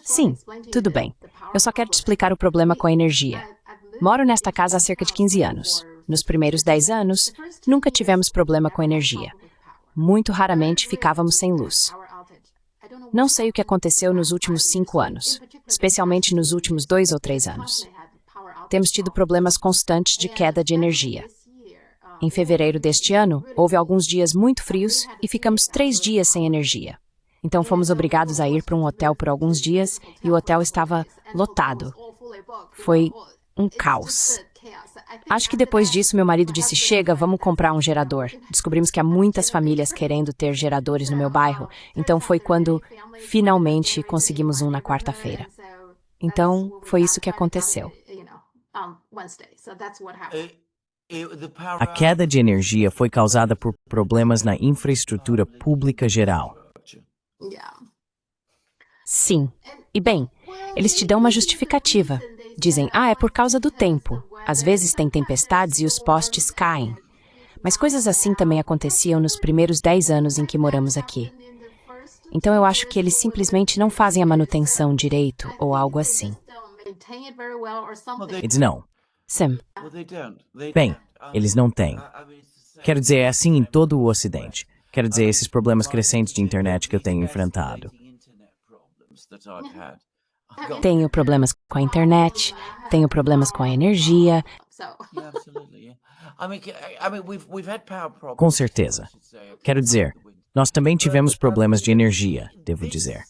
Sim, tudo bem. Eu só quero te explicar o problema com a energia. Moro nesta casa há cerca de 15 anos. Nos primeiros 10 anos, nunca tivemos problema com energia. Muito raramente ficávamos sem luz. Não sei o que aconteceu nos últimos 5 anos, especialmente nos últimos 2 ou 3 anos. Temos tido problemas constantes de queda de energia. Em fevereiro deste ano, houve alguns dias muito frios e ficamos 3 dias sem energia. Então fomos obrigados a ir para um hotel por alguns dias e o hotel estava lotado. Foi um caos. Acho que depois disso meu marido disse, chega, vamos comprar um gerador. Descobrimos que há muitas famílias querendo ter geradores no meu bairro, então foi quando finalmente conseguimos um na quarta-feira. Então foi isso que aconteceu. A queda de energia foi causada por problemas na infraestrutura pública geral. Sim. E bem, eles te dão uma justificativa. Dizem, é por causa do tempo. Às vezes tem tempestades e os postes caem. Mas coisas assim também aconteciam nos primeiros 10 anos em que moramos aqui. Então eu acho que eles simplesmente não fazem a manutenção direito ou algo assim. Eles não. Sim. Bem, eles não têm. Quero dizer, é assim em todo o Ocidente. Quero dizer, esses problemas crescentes de internet que eu tenho enfrentado. Tenho problemas com a internet, tenho problemas com a energia. Com certeza. Quero dizer, nós também tivemos problemas de energia, devo dizer.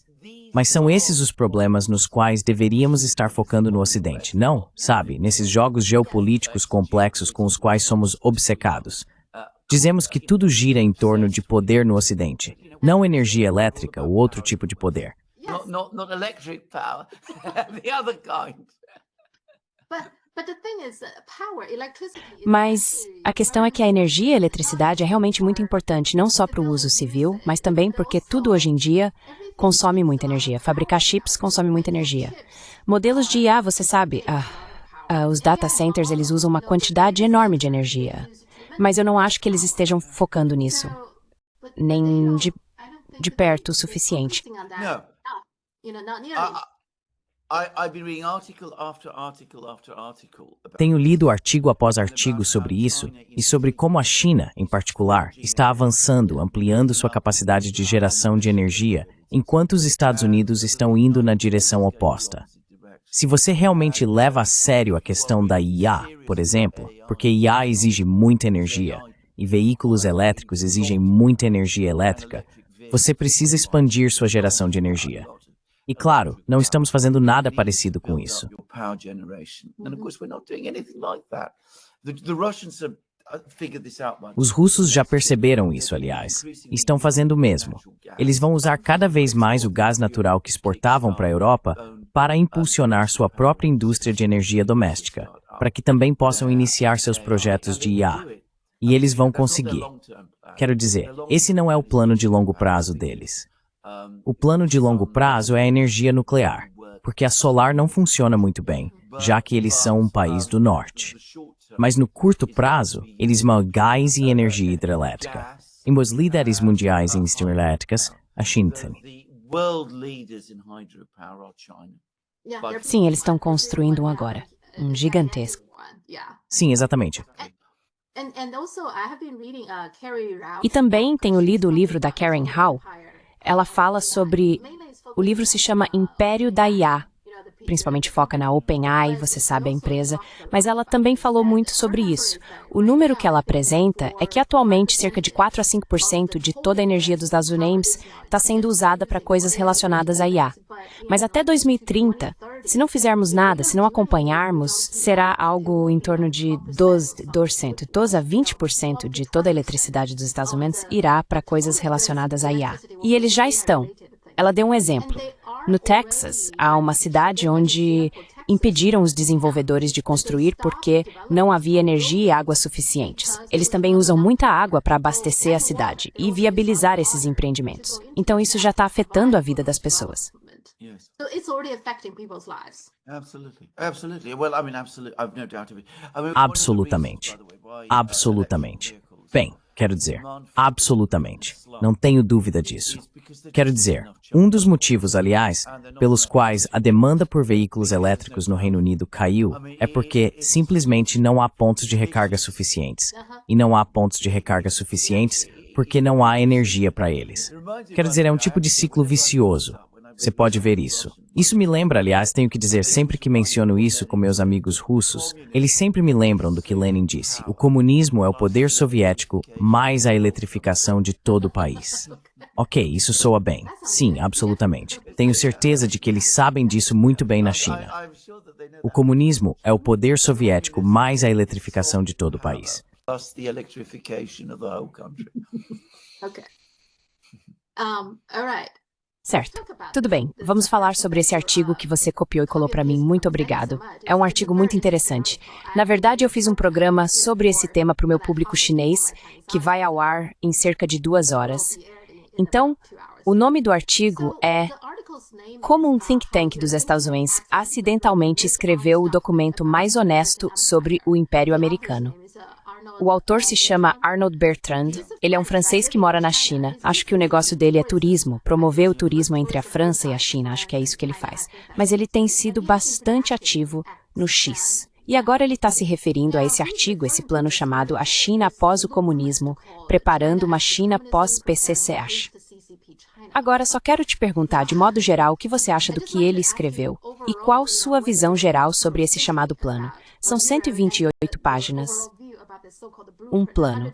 Mas são esses os problemas nos quais deveríamos estar focando no Ocidente, não? Sabe, nesses jogos geopolíticos complexos com os quais somos obcecados. Dizemos que tudo gira em torno de poder no Ocidente, não energia elétrica ou outro tipo de poder. Not electric power, the other kind. Mas a questão é que a energia e a eletricidade é realmente muito importante, não só para o uso civil, mas também porque tudo hoje em dia consome muita energia. Fabricar chips consome muita energia. Modelos de IA, você sabe, os data centers, eles usam uma quantidade enorme de energia. Mas eu não acho que eles estejam focando nisso, nem de perto o suficiente. No. I've been reading article after article after article. Tenho lido artigo após artigo sobre isso e sobre como a China, em particular, está avançando, ampliando sua capacidade de geração de energia, enquanto os Estados Unidos estão indo na direção oposta. Se você realmente leva a sério a questão da IA, por exemplo, porque IA exige muita energia e veículos elétricos exigem muita energia elétrica, você precisa expandir sua geração de energia. E claro, não estamos fazendo nada parecido com isso. Os russos já perceberam isso, aliás, e estão fazendo o mesmo. Eles vão usar cada vez mais o gás natural que exportavam para a Europa para impulsionar sua própria indústria de energia doméstica, para que também possam iniciar seus projetos de IA. E eles vão conseguir. Quero dizer, esse não é o plano de longo prazo deles. O plano de longo prazo é a energia nuclear, porque a solar não funciona muito bem, já que eles são um país do norte. Mas no curto prazo, eles vão gás e energia hidrelétrica. Em os líderes mundiais em hidrelétricas, a China tem. Sim, eles estão construindo um agora, um gigantesco. Sim, exatamente. E também tenho lido o livro da Karen Hall. Ela fala sobre... O livro se chama Império da IA. Principalmente foca na OpenAI, você sabe a empresa, mas ela também falou muito sobre isso. O número que ela apresenta é que atualmente cerca de 4 a 5% de toda a energia dos Estados Unidos está sendo usada para coisas relacionadas à IA. Mas até 2030, se não fizermos nada, se não acompanharmos, será algo em torno de 12 a 20% de toda a eletricidade dos Estados Unidos irá para coisas relacionadas à IA. E eles já estão. Ela deu um exemplo. No Texas, há uma cidade onde impediram os desenvolvedores de construir porque não havia energia e água suficientes. Eles também usam muita água para abastecer a cidade e viabilizar esses empreendimentos. Então isso já está afetando a vida das pessoas. Absolutamente. Absolutamente. Bem, quero dizer, absolutamente. Não tenho dúvida disso. Quero dizer, um dos motivos, aliás, pelos quais a demanda por veículos elétricos no Reino Unido caiu é porque simplesmente não há pontos de recarga suficientes. E não há pontos de recarga suficientes porque não há energia para eles. Quero dizer, é um tipo de ciclo vicioso. Você pode ver isso. Isso me lembra, aliás, tenho que dizer, sempre que menciono isso com meus amigos russos, eles sempre me lembram do que Lenin disse. O comunismo é o poder soviético mais a eletrificação de todo o país. Ok, isso soa bem. Sim, absolutamente. Tenho certeza de que eles sabem disso muito bem na China. O comunismo é o poder soviético mais a eletrificação de todo o país. Certo. Tudo bem. Vamos falar sobre esse artigo que você copiou e colou para mim. Muito obrigado. É um artigo muito interessante. Na verdade, eu fiz um programa sobre esse tema para o meu público chinês, que vai ao ar em cerca de 2 horas. Então, o nome do artigo é Como um think tank dos Estados Unidos acidentalmente escreveu o documento mais honesto sobre o Império Americano. O autor se chama Arnold Bertrand. Ele é um francês que mora na China. Acho que o negócio dele é turismo, promover o turismo entre a França e a China. Acho que é isso que ele faz. Mas ele tem sido bastante ativo no X. E agora ele está se referindo a esse artigo, esse plano chamado A China após o Comunismo, preparando uma China pós-PCCH. Agora, só quero te perguntar, de modo geral, o que você acha do que ele escreveu e qual sua visão geral sobre esse chamado plano. São 128 páginas. Um plano.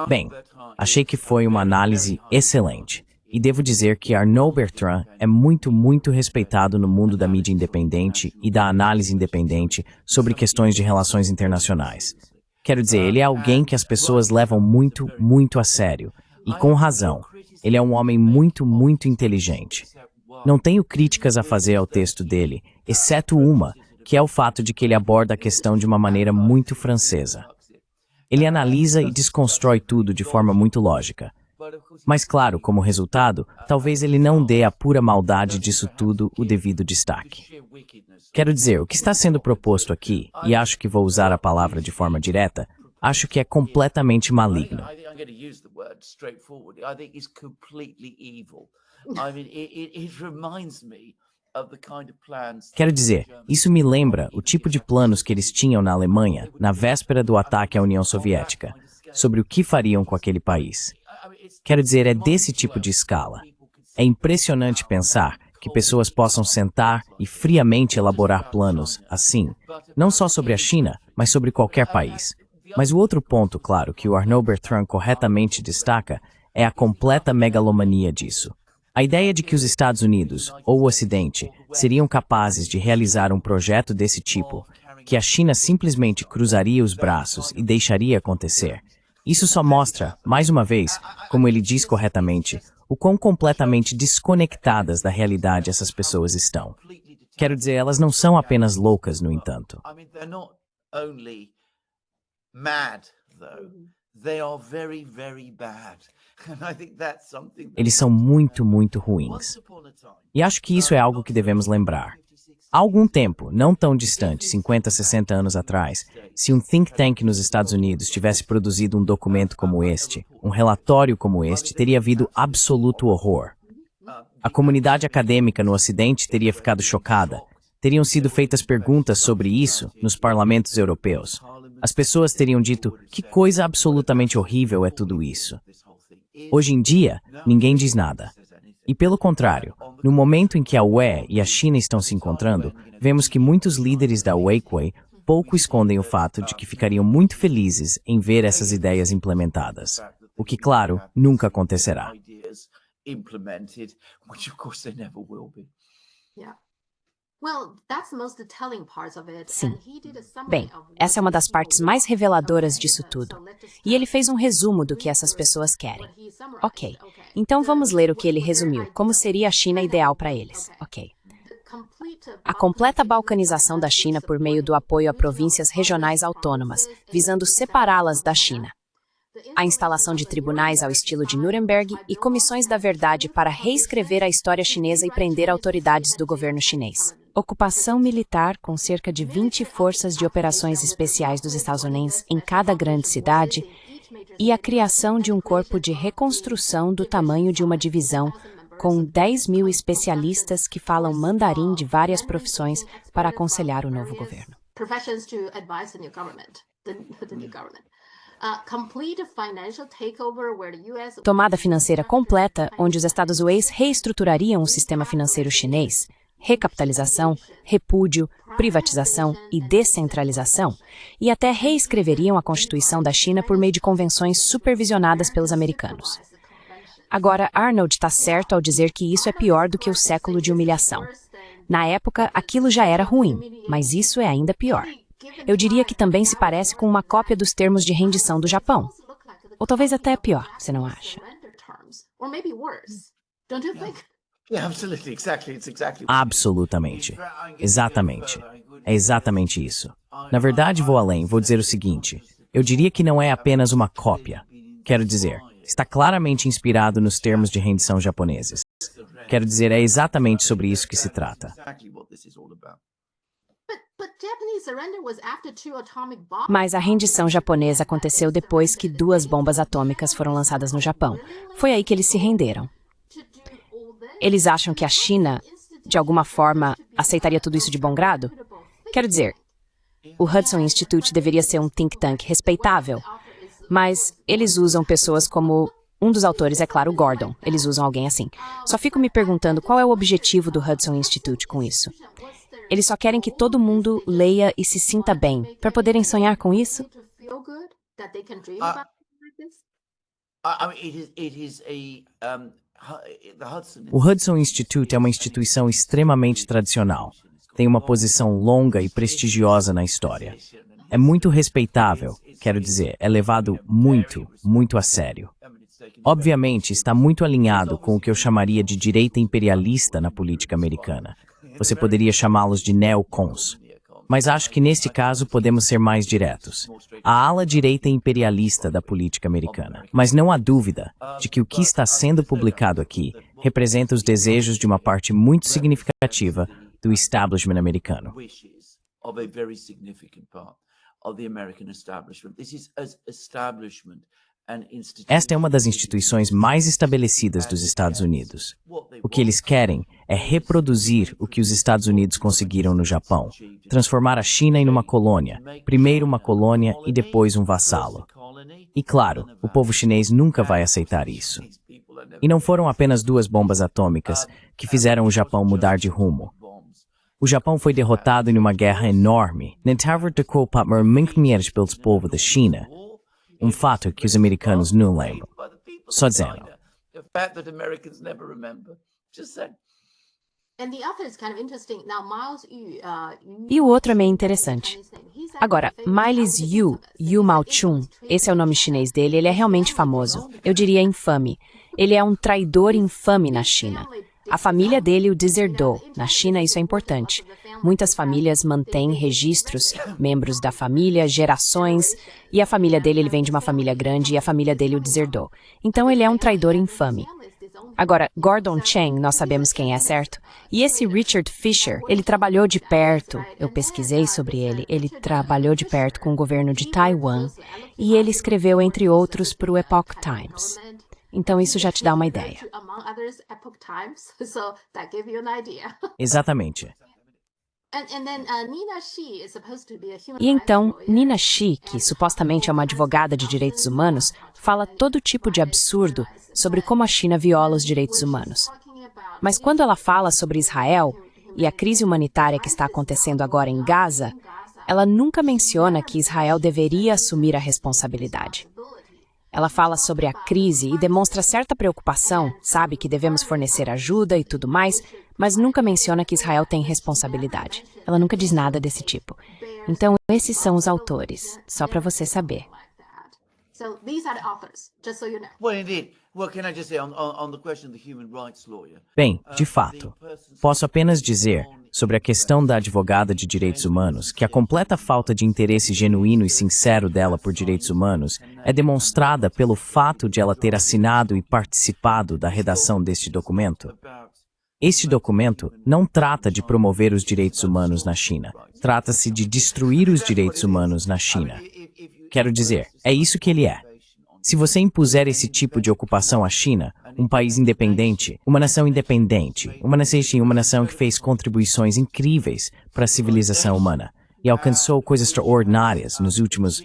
Bem, achei que foi uma análise excelente. E devo dizer que Arnaud Bertrand é muito respeitado no mundo da mídia independente e da análise independente sobre questões de relações internacionais. Quero dizer, ele é alguém que as pessoas levam muito a sério. E com razão. Ele é um homem muito inteligente. Não tenho críticas a fazer ao texto dele, exceto uma, que é o fato de que ele aborda a questão de uma maneira muito francesa. Ele analisa e desconstrói tudo de forma muito lógica. Mas claro, como resultado, talvez ele não dê à pura maldade disso tudo o devido destaque. Quero dizer, o que está sendo proposto aqui, e acho que vou usar a palavra de forma direta, acho que é completamente maligno. Quero dizer, isso me lembra o tipo de planos que eles tinham na Alemanha, na véspera do ataque à União Soviética, sobre o que fariam com aquele país. Quero dizer, é desse tipo de escala. É impressionante pensar que pessoas possam sentar e friamente elaborar planos assim, não só sobre a China, mas sobre qualquer país. Mas o outro ponto, claro, que o Arnaud Bertrand corretamente destaca é a completa megalomania disso. A ideia de que os Estados Unidos, ou o Ocidente, seriam capazes de realizar um projeto desse tipo, que a China simplesmente cruzaria os braços e deixaria acontecer. Isso só mostra, mais uma vez, como ele diz corretamente, o quão completamente desconectadas da realidade essas pessoas estão. Quero dizer, elas não são apenas loucas, no entanto. Eles são muito ruins. E acho que isso é algo que devemos lembrar. Há algum tempo, não tão distante, 50, 60 anos atrás, se um think tank nos Estados Unidos tivesse produzido um documento como este, um relatório como este, teria havido absoluto horror. A comunidade acadêmica no Ocidente teria ficado chocada. Teriam sido feitas perguntas sobre isso nos parlamentos europeus. As pessoas teriam dito, que coisa absolutamente horrível é tudo isso. Hoje em dia, ninguém diz nada. E pelo contrário, no momento em que a UE e a China estão se encontrando, vemos que muitos líderes da Weiwei pouco escondem o fato de que ficariam muito felizes em ver essas ideias implementadas. O que, claro, nunca acontecerá. Sim. Bem, essa é uma das partes mais reveladoras disso tudo. E ele fez um resumo do que essas pessoas querem. Ok, então vamos ler o que ele resumiu, como seria a China ideal para eles. Ok. A completa balcanização da China por meio do apoio a províncias regionais autônomas, visando separá-las da China. A instalação de tribunais ao estilo de Nuremberg e comissões da verdade para reescrever a história chinesa e prender autoridades do governo chinês. ocupação militar com cerca de 20 forças de operações especiais dos Estados Unidos em cada grande cidade e a criação de um corpo de reconstrução do tamanho de uma divisão com 10.000 especialistas que falam mandarim de várias profissões para aconselhar o novo governo. Tomada financeira completa, onde os Estados Unidos reestruturariam o sistema financeiro chinês, recapitalização, repúdio, privatização e descentralização, e até reescreveriam a Constituição da China por meio de convenções supervisionadas pelos americanos. Agora, Arnold está certo ao dizer que isso é pior do que o século de humilhação. Na época, aquilo já era ruim, mas isso é ainda pior. Eu diria que também se parece com uma cópia dos termos de rendição do Japão. Ou talvez até pior, você não acha? Absolutamente. Exatamente. É exatamente isso. Na verdade, vou além, vou dizer o seguinte. Eu diria que não é apenas uma cópia. Quero dizer, está claramente inspirado nos termos de rendição japoneses. Quero dizer, é exatamente sobre isso que se trata. Mas a rendição japonesa aconteceu depois que 2 bombas atômicas foram lançadas no Japão. Foi aí que eles se renderam. Eles acham que a China, de alguma forma, aceitaria tudo isso de bom grado? Quero dizer, o Hudson Institute deveria ser um think tank respeitável, mas eles usam pessoas como... Um dos autores é, claro, Gordon. Eles usam alguém assim. Só fico me perguntando qual é o objetivo do Hudson Institute com isso. Eles só querem que todo mundo leia e se sinta bem, para poderem sonhar com isso? O Hudson Institute é uma instituição extremamente tradicional. Tem uma posição longa e prestigiosa na história. É muito respeitável, quero dizer, é levado muito, muito a sério. Obviamente, está muito alinhado com o que eu chamaria de direita imperialista na política americana. Você poderia chamá-los de neocons. Mas acho que neste caso podemos ser mais diretos. A ala direita imperialista da política americana. Mas não há dúvida de que o que está sendo publicado aqui representa os desejos de uma parte muito significativa do establishment americano. Esta é uma das instituições mais estabelecidas dos Estados Unidos. O que eles querem é reproduzir o que os Estados Unidos conseguiram no Japão, transformar a China em uma colônia, primeiro uma colônia e depois um vassalo. E claro, o povo chinês nunca vai aceitar isso. E não foram apenas 2 bombas atômicas que fizeram o Japão mudar de rumo. O Japão foi derrotado em uma guerra enorme, pelo povo da China. Um fato que os americanos não lembram. Só dizendo. E o outro é meio interessante. Agora, Miles Yu Mao-chun, esse é o nome chinês dele, ele é realmente famoso. Eu diria infame. Ele é um traidor infame na China. A família dele o deserdou. Na China isso é importante. Muitas famílias mantêm registros, membros da família, gerações, e a família dele, ele vem de uma família grande e a família dele o deserdou. Então ele é um traidor infame. Agora, Gordon Chang, nós sabemos quem é, certo? E esse Richard Fisher, ele trabalhou de perto, eu pesquisei sobre ele trabalhou de perto com o governo de Taiwan e ele escreveu, entre outros, para o Epoch Times. Então isso já te dá uma ideia. Exatamente. E então, Nina Xi, que supostamente é uma advogada de direitos humanos, fala todo tipo de absurdo sobre como a China viola os direitos humanos. Mas quando ela fala sobre Israel e a crise humanitária que está acontecendo agora em Gaza, ela nunca menciona que Israel deveria assumir a responsabilidade. Ela fala sobre a crise e demonstra certa preocupação, sabe que devemos fornecer ajuda e tudo mais, mas nunca menciona que Israel tem responsabilidade. Ela nunca diz nada desse tipo. Então, esses são os autores, só para você saber. Bem, de fato, posso apenas dizer, sobre a questão da advogada de direitos humanos, que a completa falta de interesse genuíno e sincero dela por direitos humanos é demonstrada pelo fato de ela ter assinado e participado da redação deste documento. Este documento não trata de promover os direitos humanos na China. Trata-se de destruir os direitos humanos na China. Quero dizer, é isso que ele é. Se você impuser esse tipo de ocupação à China, um país independente, uma nação que fez contribuições incríveis para a civilização humana e alcançou coisas extraordinárias nos últimos,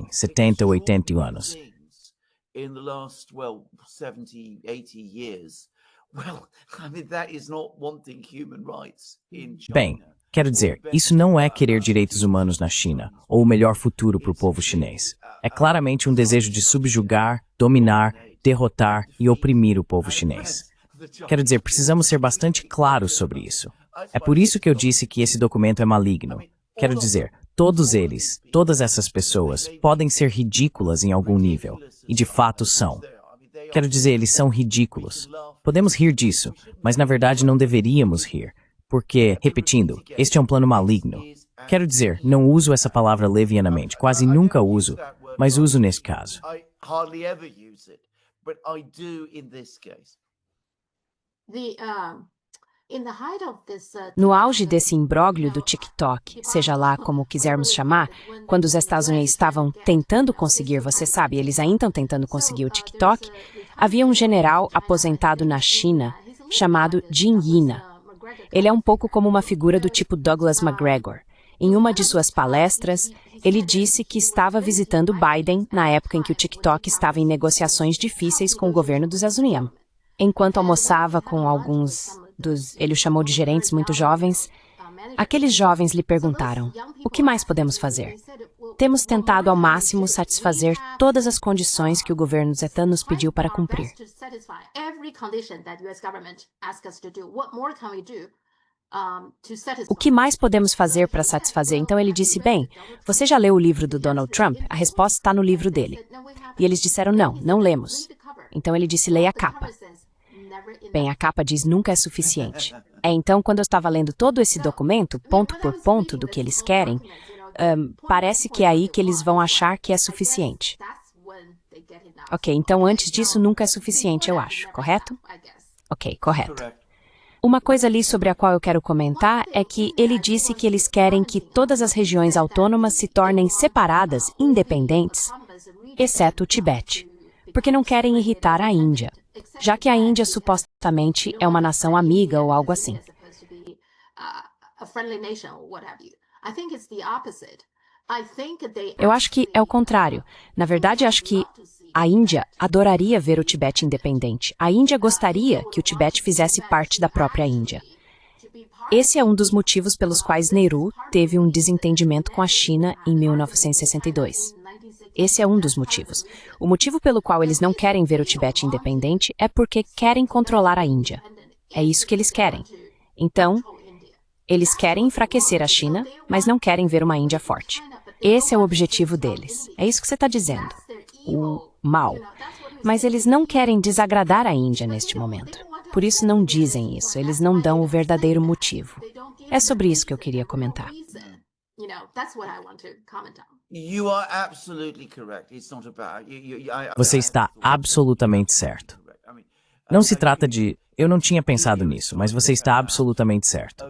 70 ou 80 anos. Bem, quero dizer, isso não é querer direitos humanos na China, ou o melhor futuro para o povo chinês. É claramente um desejo de subjugar, dominar, derrotar e oprimir o povo chinês. Quero dizer, precisamos ser bastante claros sobre isso. É por isso que eu disse que esse documento é maligno. Quero dizer, todos eles, todas essas pessoas, podem ser ridículas em algum nível, e de fato são. Quero dizer, eles são ridículos. Podemos rir disso, mas na verdade não deveríamos rir. Porque, repetindo, este é um plano maligno. Quero dizer, não uso essa palavra levianamente, quase nunca uso, mas uso neste caso. No auge desse imbróglio do TikTok, seja lá como quisermos chamar, quando os Estados Unidos estavam tentando conseguir, você sabe, eles ainda estão tentando conseguir o TikTok, havia um general aposentado na China chamado Jin Yina. Ele é um pouco como uma figura do tipo Douglas McGregor. Em uma de suas palestras, ele disse que estava visitando Biden na época em que o TikTok estava em negociações difíceis com o governo dos Estados Unidos. Enquanto almoçava com alguns ele o chamou de gerentes muito jovens, aqueles jovens lhe perguntaram, o que mais podemos fazer? Temos tentado ao máximo satisfazer todas as condições que o governo ZETAN nos pediu para cumprir. O que mais podemos fazer para satisfazer? Então ele disse, bem, você já leu o livro do Donald Trump? A resposta está no livro dele. E eles disseram, não lemos. Então ele disse, leia a capa. Bem, a capa diz nunca é suficiente. Então, quando eu estava lendo todo esse documento, ponto por ponto do que eles querem, parece que é aí que eles vão achar que é suficiente. Ok, então antes disso nunca é suficiente, eu acho, correto? Ok, correto. Uma coisa ali sobre a qual eu quero comentar é que ele disse que eles querem que todas as regiões autônomas se tornem separadas, independentes, exceto o Tibete, porque não querem irritar a Índia, já que a Índia supostamente é uma nação amiga ou algo assim. Eu acho que é o contrário. Na verdade, acho que a Índia adoraria ver o Tibete independente. A Índia gostaria que o Tibete fizesse parte da própria Índia. Esse é um dos motivos pelos quais Nehru teve um desentendimento com a China em 1962. Esse é um dos motivos. O motivo pelo qual eles não querem ver o Tibete independente é porque querem controlar a Índia. É isso que eles querem. Então, eles querem enfraquecer a China, mas não querem ver uma Índia forte. Esse é o objetivo deles. É isso que você está dizendo. O mal. Mas eles não querem desagradar a Índia neste momento. Por isso não dizem isso. Eles não dão o verdadeiro motivo. É sobre isso que eu queria comentar. Você está absolutamente certo. Não se trata de... Eu não tinha pensado nisso, mas você está absolutamente certo.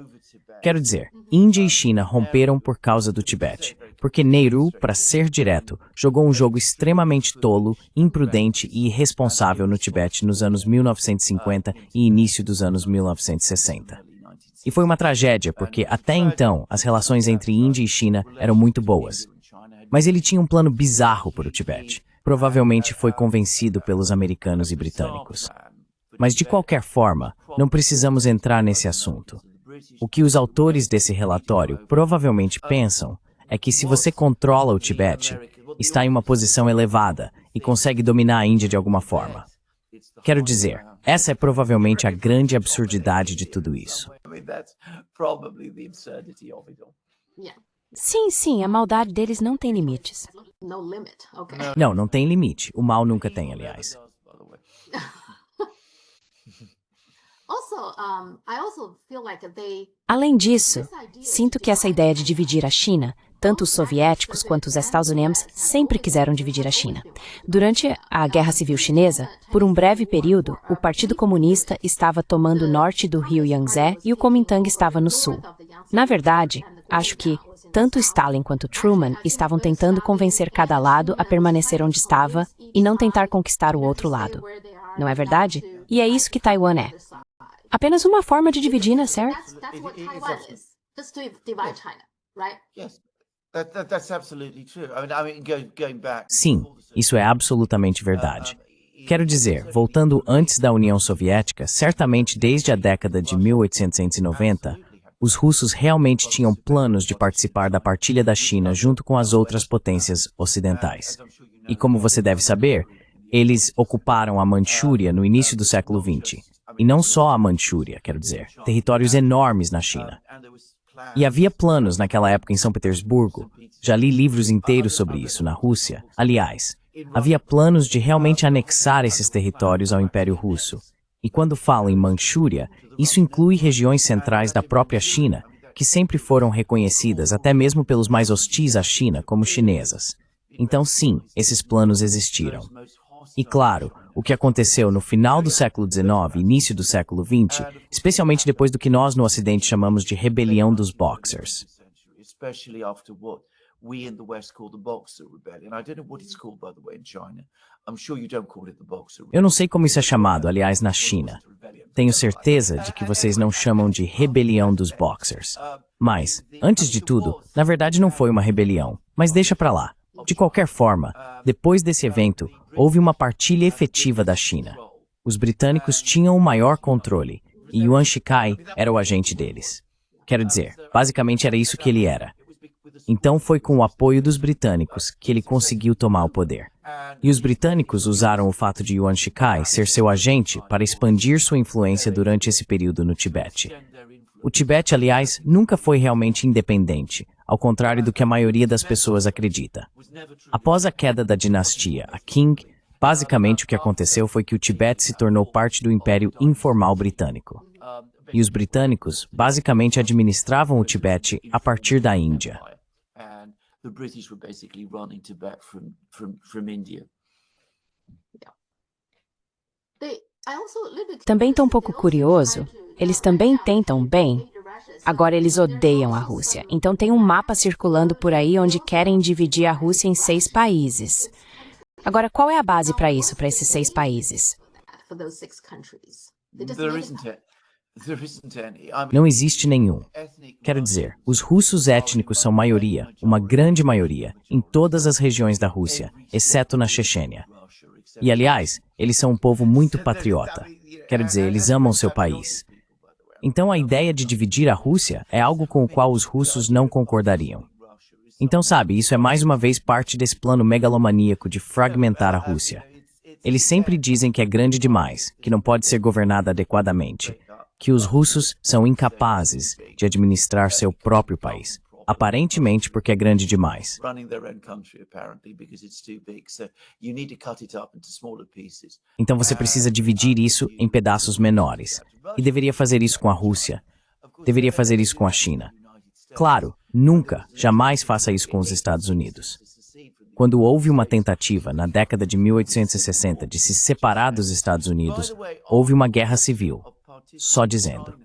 Quero dizer, Índia e China romperam por causa do Tibete, porque Nehru, para ser direto, jogou um jogo extremamente tolo, imprudente e irresponsável no Tibete nos anos 1950 e início dos anos 1960. E foi uma tragédia, porque até então as relações entre Índia e China eram muito boas. Mas ele tinha um plano bizarro para o Tibete. Provavelmente foi convencido pelos americanos e britânicos. Mas de qualquer forma, não precisamos entrar nesse assunto. O que os autores desse relatório provavelmente pensam é que se você controla o Tibete, está em uma posição elevada e consegue dominar a Índia de alguma forma. Quero dizer, essa é provavelmente a grande absurdidade de tudo isso. Sim, a maldade deles não tem limites. Não tem limite. O mal nunca tem, aliás. Além disso, sinto que essa ideia de dividir a China tanto os soviéticos quanto os Estados Unidos sempre quiseram dividir a China. Durante a Guerra Civil Chinesa, por um breve período, o Partido Comunista estava tomando o norte do rio Yangtze e o Kuomintang estava no sul. Na verdade, acho que tanto Stalin quanto Truman estavam tentando convencer cada lado a permanecer onde estava e não tentar conquistar o outro lado. Não é verdade? E é isso que Taiwan é. Apenas uma forma de dividir, né, certo? Sim, isso é absolutamente verdade. Quero dizer, voltando antes da União Soviética, certamente desde a década de 1890, os russos realmente tinham planos de participar da partilha da China junto com as outras potências ocidentais. E como você deve saber, eles ocuparam a Manchúria no início do século XX. E não só a Manchúria, quero dizer, territórios enormes na China. E havia planos naquela época em São Petersburgo, já li livros inteiros sobre isso na Rússia. Aliás, havia planos de realmente anexar esses territórios ao Império Russo. E quando falo em Manchúria, isso inclui regiões centrais da própria China, que sempre foram reconhecidas até mesmo pelos mais hostis à China como chinesas. Então sim, esses planos existiram. E claro, o que aconteceu no final do século XIX e início do século XX, especialmente depois do que nós no Ocidente chamamos de rebelião dos Boxers. Eu não sei como isso é chamado, aliás, na China. Tenho certeza de que vocês não chamam de rebelião dos Boxers. Mas, antes de tudo, na verdade não foi uma rebelião, mas deixa pra lá. De qualquer forma, depois desse evento, houve uma partilha efetiva da China. Os britânicos tinham o maior controle, e Yuan Shikai era o agente deles. Quero dizer, basicamente era isso que ele era. Então foi com o apoio dos britânicos que ele conseguiu tomar o poder. E os britânicos usaram o fato de Yuan Shikai ser seu agente para expandir sua influência durante esse período no Tibete. O Tibete, aliás, nunca foi realmente independente, ao contrário do que a maioria das pessoas acredita. Após a queda da dinastia, a Qing, basicamente o que aconteceu foi que o Tibete se tornou parte do Império Informal Britânico. E os britânicos, basicamente, administravam o Tibete a partir da Índia. Também estou um pouco curioso. Eles também tentam bem. Agora eles odeiam a Rússia. Então tem um mapa circulando por aí onde querem dividir a Rússia em 6 países. Agora, qual é a base para isso, para esses 6 países? Não existe nenhum. Quero dizer, os russos étnicos são maioria, uma grande maioria, em todas as regiões da Rússia, exceto na Chechênia. E, aliás, eles são um povo muito patriota. Quero dizer, eles amam seu país. Então a ideia de dividir a Rússia é algo com o qual os russos não concordariam. Então, sabe, isso é mais uma vez parte desse plano megalomaníaco de fragmentar a Rússia. Eles sempre dizem que é grande demais, que não pode ser governada adequadamente, que os russos são incapazes de administrar seu próprio país, aparentemente porque é grande demais. Então você precisa dividir isso em pedaços menores. E deveria fazer isso com a Rússia. Deveria fazer isso com a China. Claro, nunca, jamais faça isso com os Estados Unidos. Quando houve uma tentativa, na década de 1860, de se separar dos Estados Unidos, houve uma guerra civil. Só dizendo.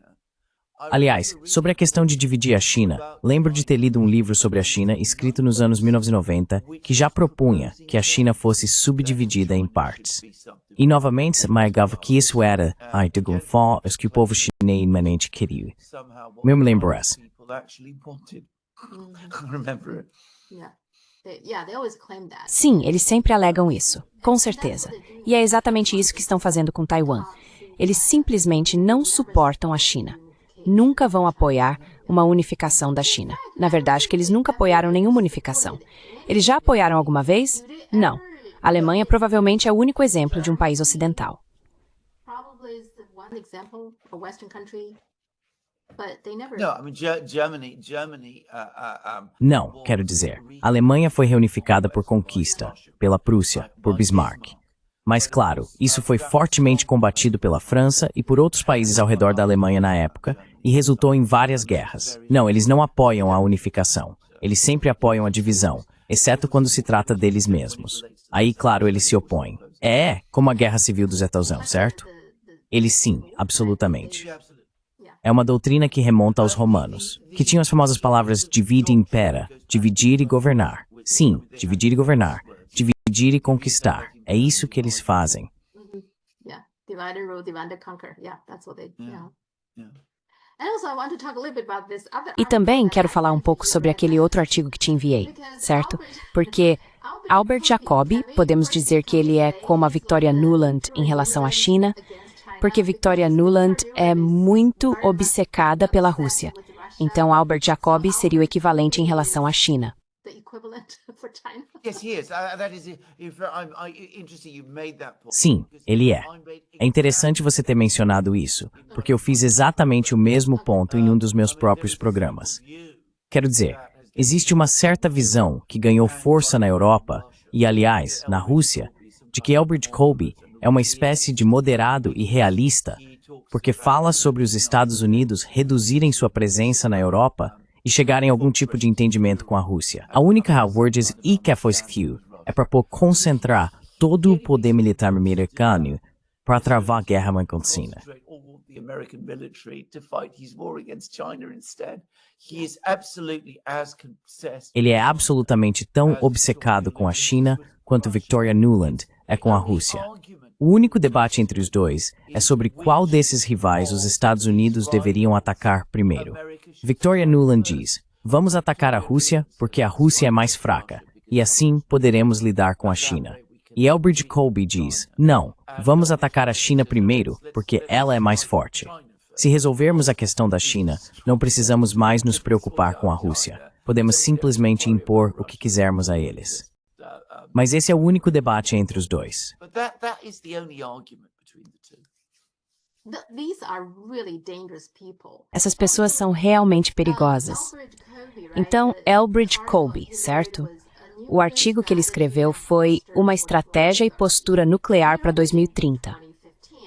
Aliás, sobre a questão de dividir a China, lembro de ter lido um livro sobre a China, escrito nos anos 1990, que já propunha que a China fosse subdividida em partes. E novamente, Maegava que isso era, de alguma forma, o que o povo chinês imanente queria. Eu me lembro essa. Sim, eles sempre alegam isso, com certeza. E é exatamente isso que estão fazendo com Taiwan. Eles simplesmente não suportam a China. Nunca vão apoiar uma unificação da China. Na verdade, que eles nunca apoiaram nenhuma unificação. Eles já apoiaram alguma vez? Não. A Alemanha provavelmente é o único exemplo de um país ocidental. Não, quero dizer, a Alemanha foi reunificada por conquista, pela Prússia, por Bismarck. Mas, claro, isso foi fortemente combatido pela França e por outros países ao redor da Alemanha na época e resultou em várias guerras. Não, eles não apoiam a unificação. Eles sempre apoiam a divisão, exceto quando se trata deles mesmos. Aí, claro, eles se opõem. Como a Guerra Civil do Zetãozão, certo? Eles sim, absolutamente. É uma doutrina que remonta aos romanos, que tinham as famosas palavras divide e impera, dividir e governar. Sim, dividir e governar, dividir e conquistar. É isso que eles fazem. Divide and rule, divide and conquer. Yeah, that's what they. E também quero falar um pouco sobre aquele outro artigo que te enviei, certo? Porque Albert Jacobi, podemos dizer que ele é como a Victoria Nuland em relação à China, porque Victoria Nuland é muito obcecada pela Rússia. Então, Albert Jacobi seria o equivalente em relação à China. Sim, ele é. É interessante você ter mencionado isso, porque eu fiz exatamente o mesmo ponto em um dos meus próprios programas. Quero dizer, existe uma certa visão que ganhou força na Europa, e aliás, na Rússia, de que Albert Jacobi é uma espécie de moderado e realista, porque fala sobre os Estados Unidos reduzirem sua presença na Europa e chegarem a algum tipo de entendimento com a Rússia. A única words e que foi é para concentrar todo o poder militar americano para travar a guerra contra a China. Ele é absolutamente tão obcecado com a China quanto Victoria Nuland é com a Rússia. O único debate entre os dois é sobre qual desses rivais os Estados Unidos deveriam atacar primeiro. Victoria Nuland diz, vamos atacar a Rússia porque a Rússia é mais fraca, e assim poderemos lidar com a China. E Albert Jacobi diz, não, vamos atacar a China primeiro porque ela é mais forte. Se resolvermos a questão da China, não precisamos mais nos preocupar com a Rússia. Podemos simplesmente impor o que quisermos a eles. Mas esse é o único debate entre os dois. Essas pessoas são realmente perigosas. Então, Elbridge Colby, certo? O artigo que ele escreveu foi Uma Estratégia e Postura Nuclear para 2030.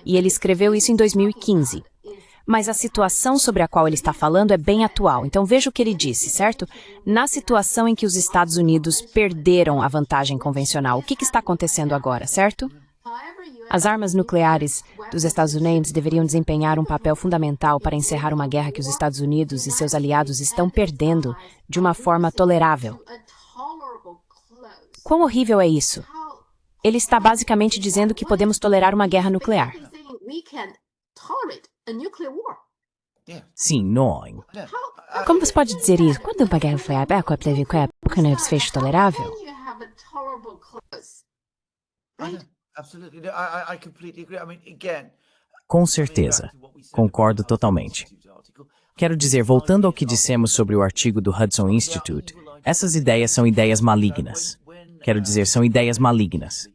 E ele escreveu isso em 2015. Mas a situação sobre a qual ele está falando é bem atual. Então veja o que ele disse, certo? Na situação em que os Estados Unidos perderam a vantagem convencional, o que está acontecendo agora, certo? As armas nucleares dos Estados Unidos deveriam desempenhar um papel fundamental para encerrar uma guerra que os Estados Unidos e seus aliados estão perdendo de uma forma tolerável. Quão horrível é isso? Ele está basicamente dizendo que podemos tolerar uma guerra nuclear. Sim, não. Como você pode dizer isso? Quando uma guerra nuclear é um desfecho tolerável? Com certeza. Concordo totalmente. Quero dizer, voltando ao que dissemos sobre o artigo do Hudson Institute, essas ideias são ideias malignas. Quero dizer, são ideias malignas.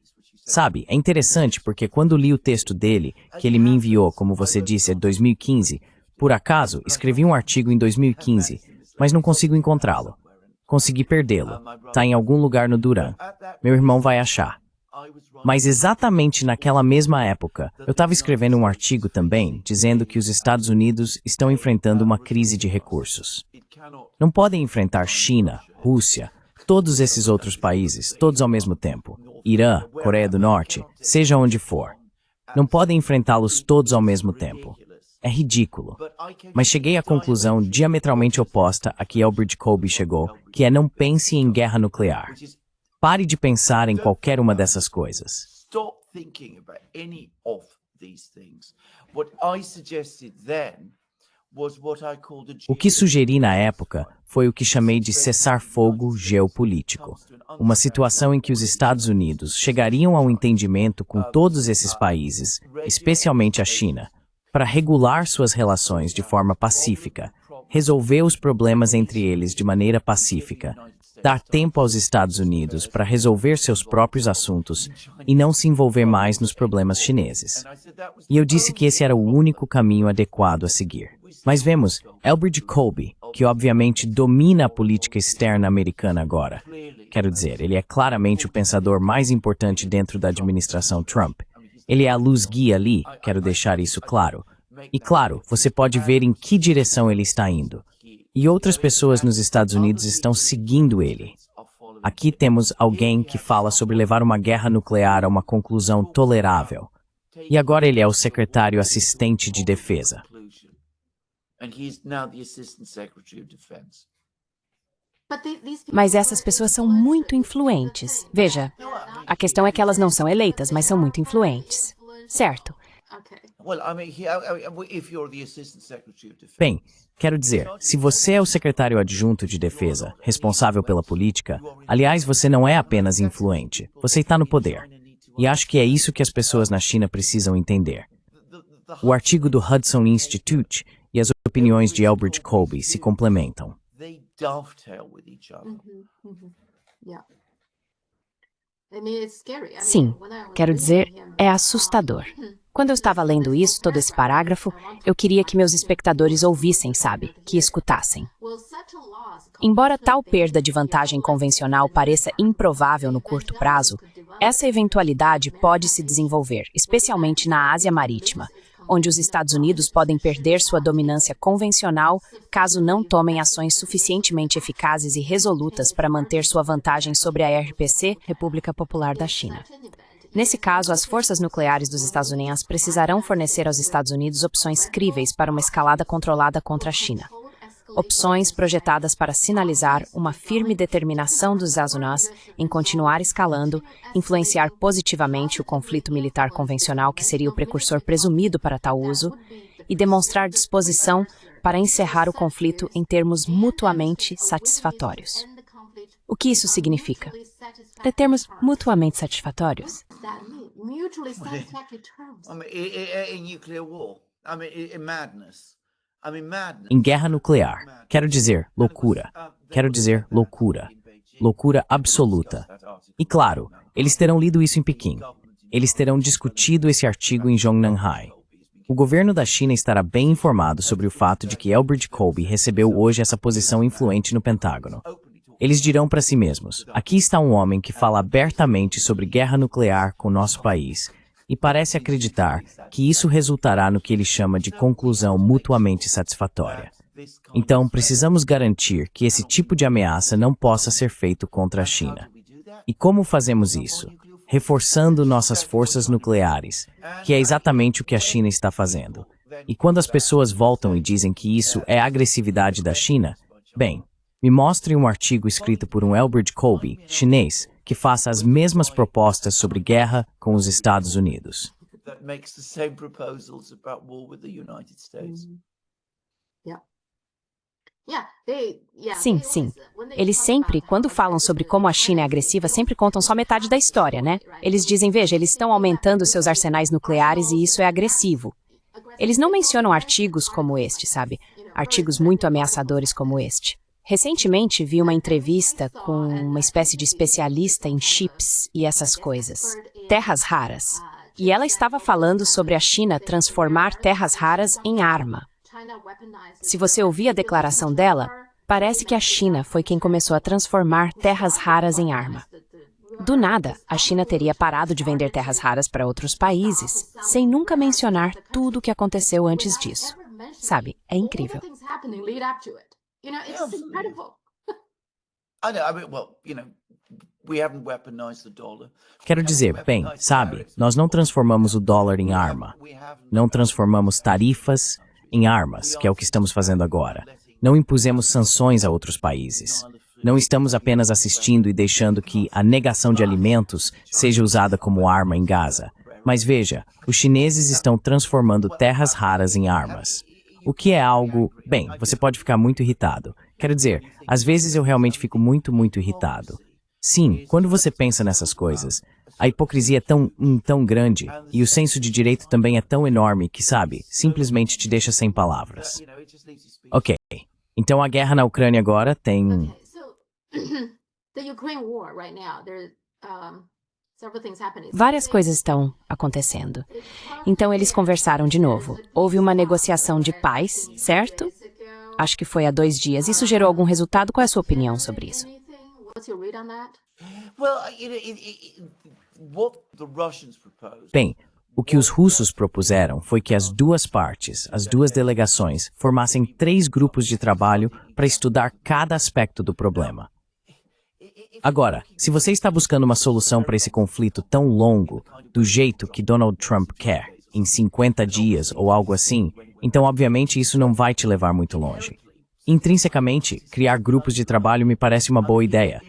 Sabe, é interessante porque quando li o texto dele, que ele me enviou, como você disse, é 2015, por acaso, escrevi um artigo em 2015, mas não consigo encontrá-lo. Consegui perdê-lo. Está em algum lugar no Duran. Meu irmão vai achar. Mas exatamente naquela mesma época, eu estava escrevendo um artigo também, dizendo que os Estados Unidos estão enfrentando uma crise de recursos. Não podem enfrentar China, Rússia, todos esses outros países, todos ao mesmo tempo. Irã, Coreia do Norte, seja onde for. Não podem enfrentá-los todos ao mesmo tempo. É ridículo. Mas cheguei à conclusão diametralmente oposta a que Albert Jacobi chegou, que é não pense em guerra nuclear. Pare de pensar em qualquer uma dessas coisas. O que sugeri na época foi o que chamei de cessar-fogo geopolítico, uma situação em que os Estados Unidos chegariam a um entendimento com todos esses países, especialmente a China, para regular suas relações de forma pacífica, resolver os problemas entre eles de maneira pacífica, dar tempo aos Estados Unidos para resolver seus próprios assuntos e não se envolver mais nos problemas chineses. E eu disse que esse era o único caminho adequado a seguir. Mas vemos Albert Jacobi, que obviamente domina a política externa americana agora. Quero dizer, ele é claramente o pensador mais importante dentro da administração Trump. Ele é a luz guia ali, quero deixar isso claro. E claro, você pode ver em que direção ele está indo. E outras pessoas nos Estados Unidos estão seguindo ele. Aqui temos alguém que fala sobre levar uma guerra nuclear a uma conclusão tolerável. E agora ele é o secretário assistente de defesa. Mas essas pessoas são muito influentes. Veja, a questão é que elas não são eleitas, mas são muito influentes. Certo? Bem, quero dizer, se você é o secretário adjunto de defesa, responsável pela política, aliás, você não é apenas influente, você está no poder. E acho que é isso que as pessoas na China precisam entender. O artigo do Hudson Institute e as opiniões de Elbridge Colby se complementam. Sim, quero dizer, é assustador. Quando eu estava lendo isso, todo esse parágrafo, eu queria que meus espectadores ouvissem, sabe? Que escutassem. Embora tal perda de vantagem convencional pareça improvável no curto prazo, essa eventualidade pode se desenvolver, especialmente na Ásia Marítima, onde os Estados Unidos podem perder sua dominância convencional caso não tomem ações suficientemente eficazes e resolutas para manter sua vantagem sobre a RPC, República Popular da China. Nesse caso, as forças nucleares dos Estados Unidos precisarão fornecer aos Estados Unidos opções críveis para uma escalada controlada contra a China. Opções projetadas para sinalizar uma firme determinação dos Estados Unidos em continuar escalando, influenciar positivamente o conflito militar convencional, que seria o precursor presumido para tal uso, e demonstrar disposição para encerrar o conflito em termos mutuamente satisfatórios. O que isso significa? De termos mutuamente satisfatórios? Em guerra nuclear, quero dizer loucura. Quero dizer loucura. Loucura absoluta. E claro, eles terão lido isso em Pequim. Eles terão discutido esse artigo em Zhongnanhai. O governo da China estará bem informado sobre o fato de que Elbridge Colby recebeu hoje essa posição influente no Pentágono. Eles dirão para si mesmos, aqui está um homem que fala abertamente sobre guerra nuclear com nosso país e parece acreditar que isso resultará no que ele chama de conclusão mutuamente satisfatória. Então, precisamos garantir que esse tipo de ameaça não possa ser feito contra a China. E como fazemos isso? Reforçando nossas forças nucleares, que é exatamente o que a China está fazendo. E quando as pessoas voltam e dizem que isso é agressividade da China, bem, me mostre um artigo escrito por um Elbridge Colby, chinês, que faça as mesmas propostas sobre guerra com os Estados Unidos. Sim, sim. Eles sempre, quando falam sobre como a China é agressiva, sempre contam só metade da história, né? Eles dizem, veja, eles estão aumentando seus arsenais nucleares e isso é agressivo. Eles não mencionam artigos como este, sabe? Artigos muito ameaçadores como este. Recentemente vi uma entrevista com uma espécie de especialista em chips e essas coisas, terras raras. E ela estava falando sobre a China transformar terras raras em arma. Se você ouvir a declaração dela, parece que a China foi quem começou a transformar terras raras em arma. Do nada, a China teria parado de vender terras raras para outros países, sem nunca mencionar tudo o que aconteceu antes disso. Sabe, é incrível. It's incredible. Quero dizer, bem, sabe, nós não transformamos o dólar em arma. Não transformamos tarifas em armas, que é o que estamos fazendo agora. Não impusemos sanções a outros países. Não estamos apenas assistindo e deixando que a negação de alimentos seja usada como arma em Gaza. Mas veja, os chineses estão transformando terras raras em armas. O que é algo... Bem, você pode ficar muito irritado. Quero dizer, às vezes eu realmente fico muito irritado. Sim, quando você pensa nessas coisas, a hipocrisia é tão grande e o senso de direito também é tão enorme que, sabe, simplesmente te deixa sem palavras. Ok, então a guerra na Ucrânia agora tem... Várias coisas estão acontecendo. Então eles conversaram de novo. Houve uma negociação de paz, certo? Acho que foi há 2 dias. Isso gerou algum resultado? Qual é a sua opinião sobre isso? Bem, O que os russos propuseram foi que as duas partes, as duas delegações, formassem 3 grupos de trabalho para estudar cada aspecto do problema. Agora, se você está buscando uma solução para esse conflito tão longo, do jeito que Donald Trump quer, em 50 dias ou algo assim, então obviamente isso não vai te levar muito longe. Intrinsecamente, criar grupos de trabalho me parece uma boa ideia.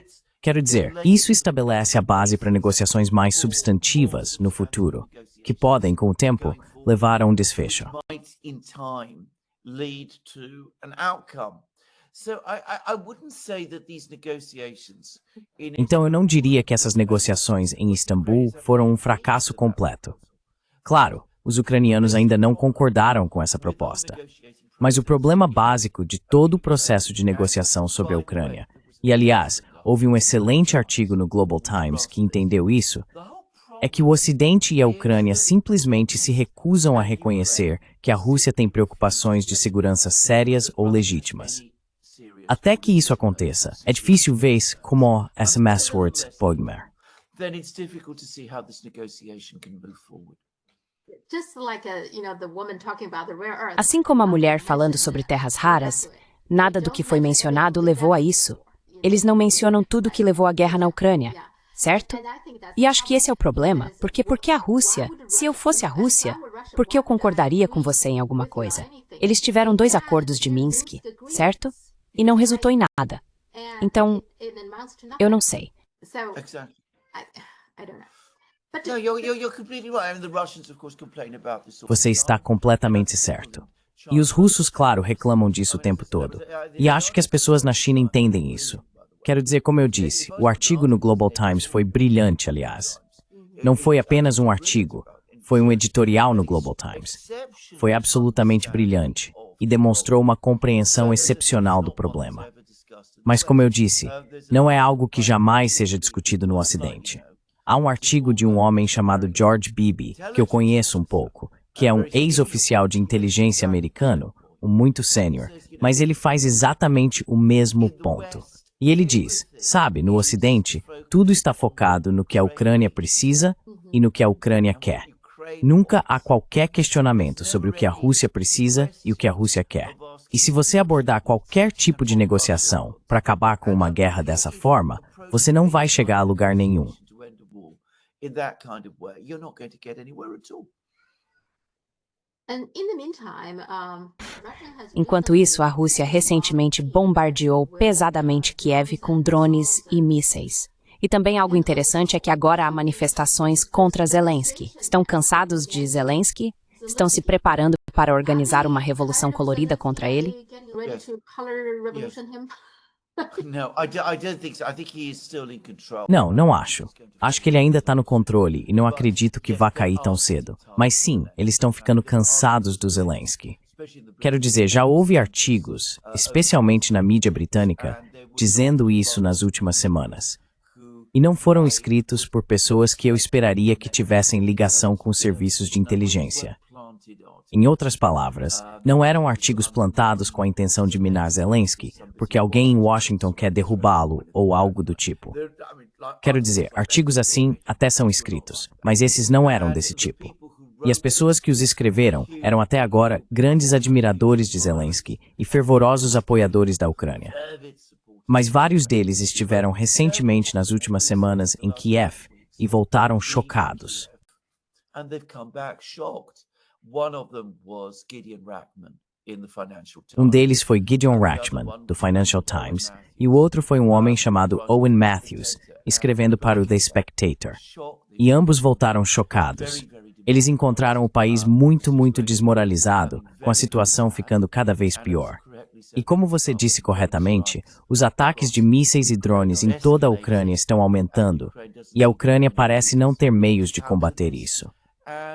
Quero dizer, isso estabelece a base para negociações mais substantivas no futuro, que podem, com o tempo, levar a um desfecho. Então eu não diria que essas negociações em Istambul foram um fracasso completo. Claro, os ucranianos ainda não concordaram com essa proposta. Mas o problema básico de todo o processo de negociação sobre a Ucrânia, e aliás, houve um excelente artigo no Global Times que entendeu isso, é que o Ocidente e a Ucrânia simplesmente se recusam a reconhecer que a Rússia tem preocupações de segurança sérias ou legítimas. Até que isso aconteça, é difícil ver como SMS words Pogmer. Assim como a mulher falando sobre terras raras, nada do que foi mencionado levou a isso. Eles não mencionam tudo que levou à guerra na Ucrânia, certo? E acho que esse é o problema, porque a Rússia, se eu fosse a Rússia, por que eu concordaria com você em alguma coisa? Eles tiveram 2 acordos de Minsk, certo? E não resultou em nada. Então, eu não sei. Você está completamente certo. E os russos, claro, reclamam disso o tempo todo. E acho que as pessoas na China entendem isso. Quero dizer, como eu disse, o artigo no Global Times foi brilhante, aliás. Não foi apenas um artigo, foi um editorial no Global Times. Foi absolutamente brilhante e demonstrou uma compreensão excepcional do problema. Mas, como eu disse, não é algo que jamais seja discutido no Ocidente. Há um artigo de um homem chamado George Beebe, que eu conheço um pouco, que é um ex-oficial de inteligência americano, um muito sênior, mas ele faz exatamente o mesmo ponto. E ele diz, sabe, no Ocidente, tudo está focado no que a Ucrânia precisa e no que a Ucrânia quer. Nunca há qualquer questionamento sobre o que a Rússia precisa e o que a Rússia quer. E se você abordar qualquer tipo de negociação para acabar com uma guerra dessa forma, você não vai chegar a lugar nenhum. Enquanto isso, a Rússia recentemente bombardeou pesadamente Kiev com drones e mísseis. E também algo interessante é que agora há manifestações contra Zelensky. Estão cansados de Zelensky? Estão se preparando para organizar uma revolução colorida contra ele? Não, não acho. Acho que ele ainda está no controle e não acredito que vá cair tão cedo. Mas sim, eles estão ficando cansados do Zelensky. Quero dizer, já houve artigos, especialmente na mídia britânica, dizendo isso nas últimas semanas. E não foram escritos por pessoas que eu esperaria que tivessem ligação com os serviços de inteligência. Em outras palavras, não eram artigos plantados com a intenção de minar Zelensky, porque alguém em Washington quer derrubá-lo ou algo do tipo. Quero dizer, artigos assim até são escritos, mas esses não eram desse tipo. E as pessoas que os escreveram eram até agora grandes admiradores de Zelensky e fervorosos apoiadores da Ucrânia. Mas vários deles estiveram recentemente nas últimas semanas em Kiev e voltaram chocados. Um deles foi Gideon Rachman, do Financial Times, e o outro foi um homem chamado Owen Matthews, escrevendo para o The Spectator. E ambos voltaram chocados. Eles encontraram o país muito desmoralizado, com a situação ficando cada vez pior. E como você disse corretamente, os ataques de mísseis e drones em toda a Ucrânia estão aumentando, e a Ucrânia parece não ter meios de combater isso.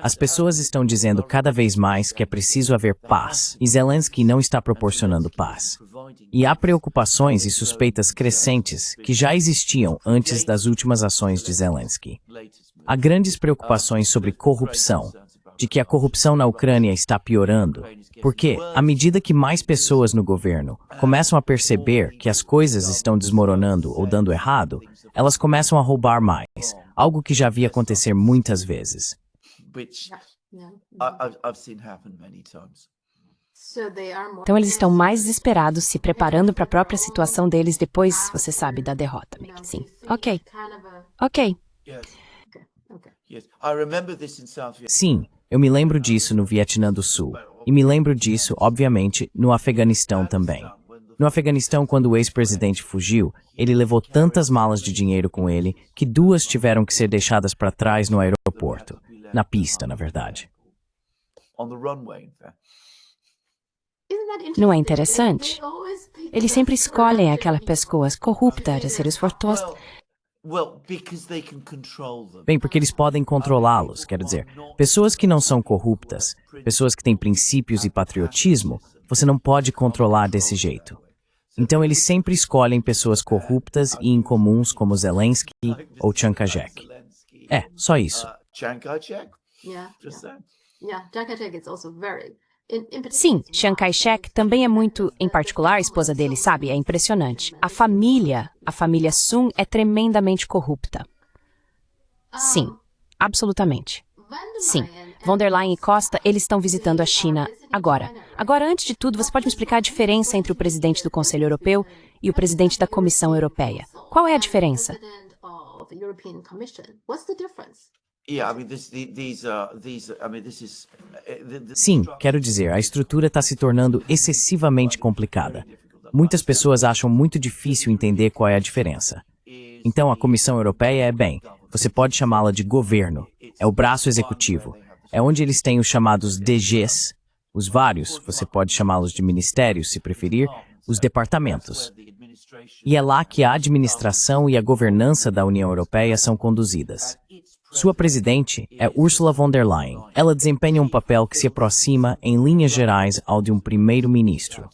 As pessoas estão dizendo cada vez mais que é preciso haver paz, e Zelensky não está proporcionando paz. E há preocupações e suspeitas crescentes que já existiam antes das últimas ações de Zelensky. Há grandes preocupações sobre corrupção, de que a corrupção na Ucrânia está piorando, porque, à medida que mais pessoas no governo começam a perceber que as coisas estão desmoronando ou dando errado, elas começam a roubar mais, algo que já havia acontecer muitas vezes. which I've seen happen many times. Então eles estão mais desesperados, se preparando para a própria situação deles depois, você sabe, da derrota. Sim. Ok. Ok. Sim, eu me lembro disso no Vietnã do Sul. E me lembro disso, obviamente, no Afeganistão também. No Afeganistão, quando o ex-presidente fugiu, ele levou tantas malas de dinheiro com ele que 2 tiveram que ser deixadas para trás no aeroporto. Na pista, na verdade. Não é interessante? Eles sempre escolhem aquelas pessoas corruptas de ser os fortes. Bem, porque eles podem controlá-los, quero dizer, pessoas que não são corruptas, pessoas que têm princípios e patriotismo, você não pode controlar desse jeito. Então eles sempre escolhem pessoas corruptas e incomuns como Zelensky ou Chiang Kai-shek. É, só isso. Sim, Chiang Kai-shek também é muito, em particular, a esposa dele, sabe? É impressionante. A família Sun é tremendamente corrupta. Sim, absolutamente. Sim, von der Leyen e Costa, eles estão visitando a China agora. Agora, antes de tudo, você pode me explicar a diferença entre o presidente do Conselho Europeu e o presidente da Comissão Europeia? Qual é a diferença? Sim, quero dizer, a estrutura está se tornando excessivamente complicada. Muitas pessoas acham muito difícil entender qual é a diferença. Então, a Comissão Europeia é bem, você pode chamá-la de governo, é o braço executivo, é onde eles têm os chamados DGs, os vários, você pode chamá-los de ministérios, se preferir, os departamentos. E é lá que a administração e a governança da União Europeia são conduzidas. Sua presidente é Ursula von der Leyen. Ela desempenha um papel que se aproxima, em linhas gerais, ao de um primeiro-ministro.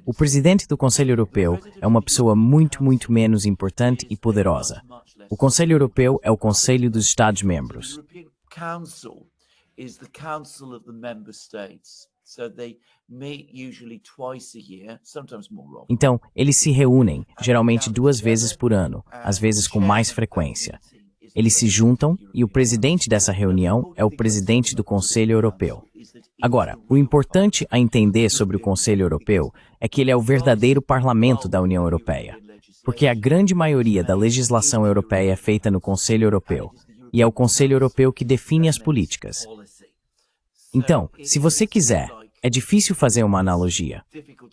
O presidente do Conselho Europeu é uma pessoa muito menos importante e poderosa. O Conselho Europeu é o Conselho dos Estados-membros. Então, eles se reúnem, geralmente 2 vezes por ano, às vezes com mais frequência. Eles se juntam e o presidente dessa reunião é o presidente do Conselho Europeu. Agora, o importante a entender sobre o Conselho Europeu é que ele é o verdadeiro parlamento da União Europeia, porque a grande maioria da legislação europeia é feita no Conselho Europeu, e é o Conselho Europeu que define as políticas. Então, se você quiser, é difícil fazer uma analogia,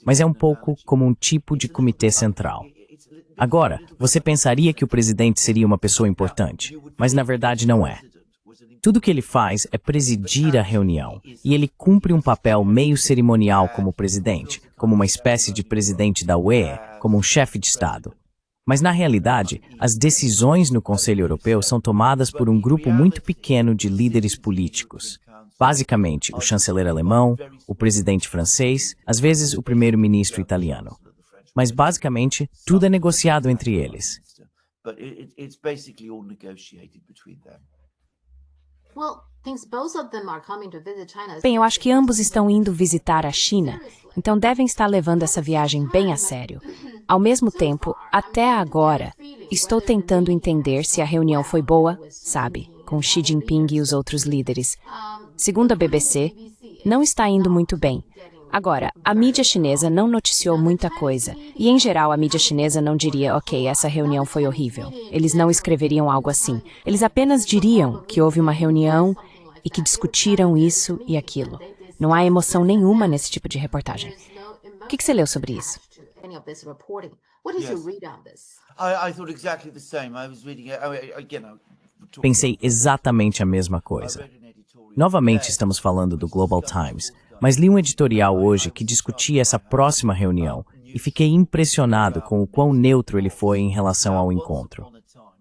mas é um pouco como um tipo de comitê central. Agora, você pensaria que o presidente seria uma pessoa importante, mas na verdade não é. Tudo que ele faz é presidir a reunião, e ele cumpre um papel meio cerimonial como presidente, como uma espécie de presidente da UE, como um chefe de Estado. Mas na realidade, as decisões no Conselho Europeu são tomadas por um grupo muito pequeno de líderes políticos. Basicamente, o chanceler alemão, o presidente francês, às vezes o primeiro-ministro italiano. Mas basicamente, tudo é negociado entre eles. Bem, eu acho que ambos estão indo visitar a China, então devem estar levando essa viagem bem a sério. Ao mesmo tempo, até agora, estou tentando entender se a reunião foi boa, sabe, com Xi Jinping e os outros líderes. Segundo a BBC, não está indo muito bem. Agora, a mídia chinesa não noticiou muita coisa, e em geral a mídia chinesa não diria, ok, essa reunião foi horrível. Eles não escreveriam algo assim. Eles apenas diriam que houve uma reunião e que discutiram isso e aquilo. Não há emoção nenhuma nesse tipo de reportagem. O que você leu sobre isso? Pensei exatamente a mesma coisa. Novamente estamos falando do Global Times, mas li um editorial hoje que discutia essa próxima reunião e fiquei impressionado com o quão neutro ele foi em relação ao encontro.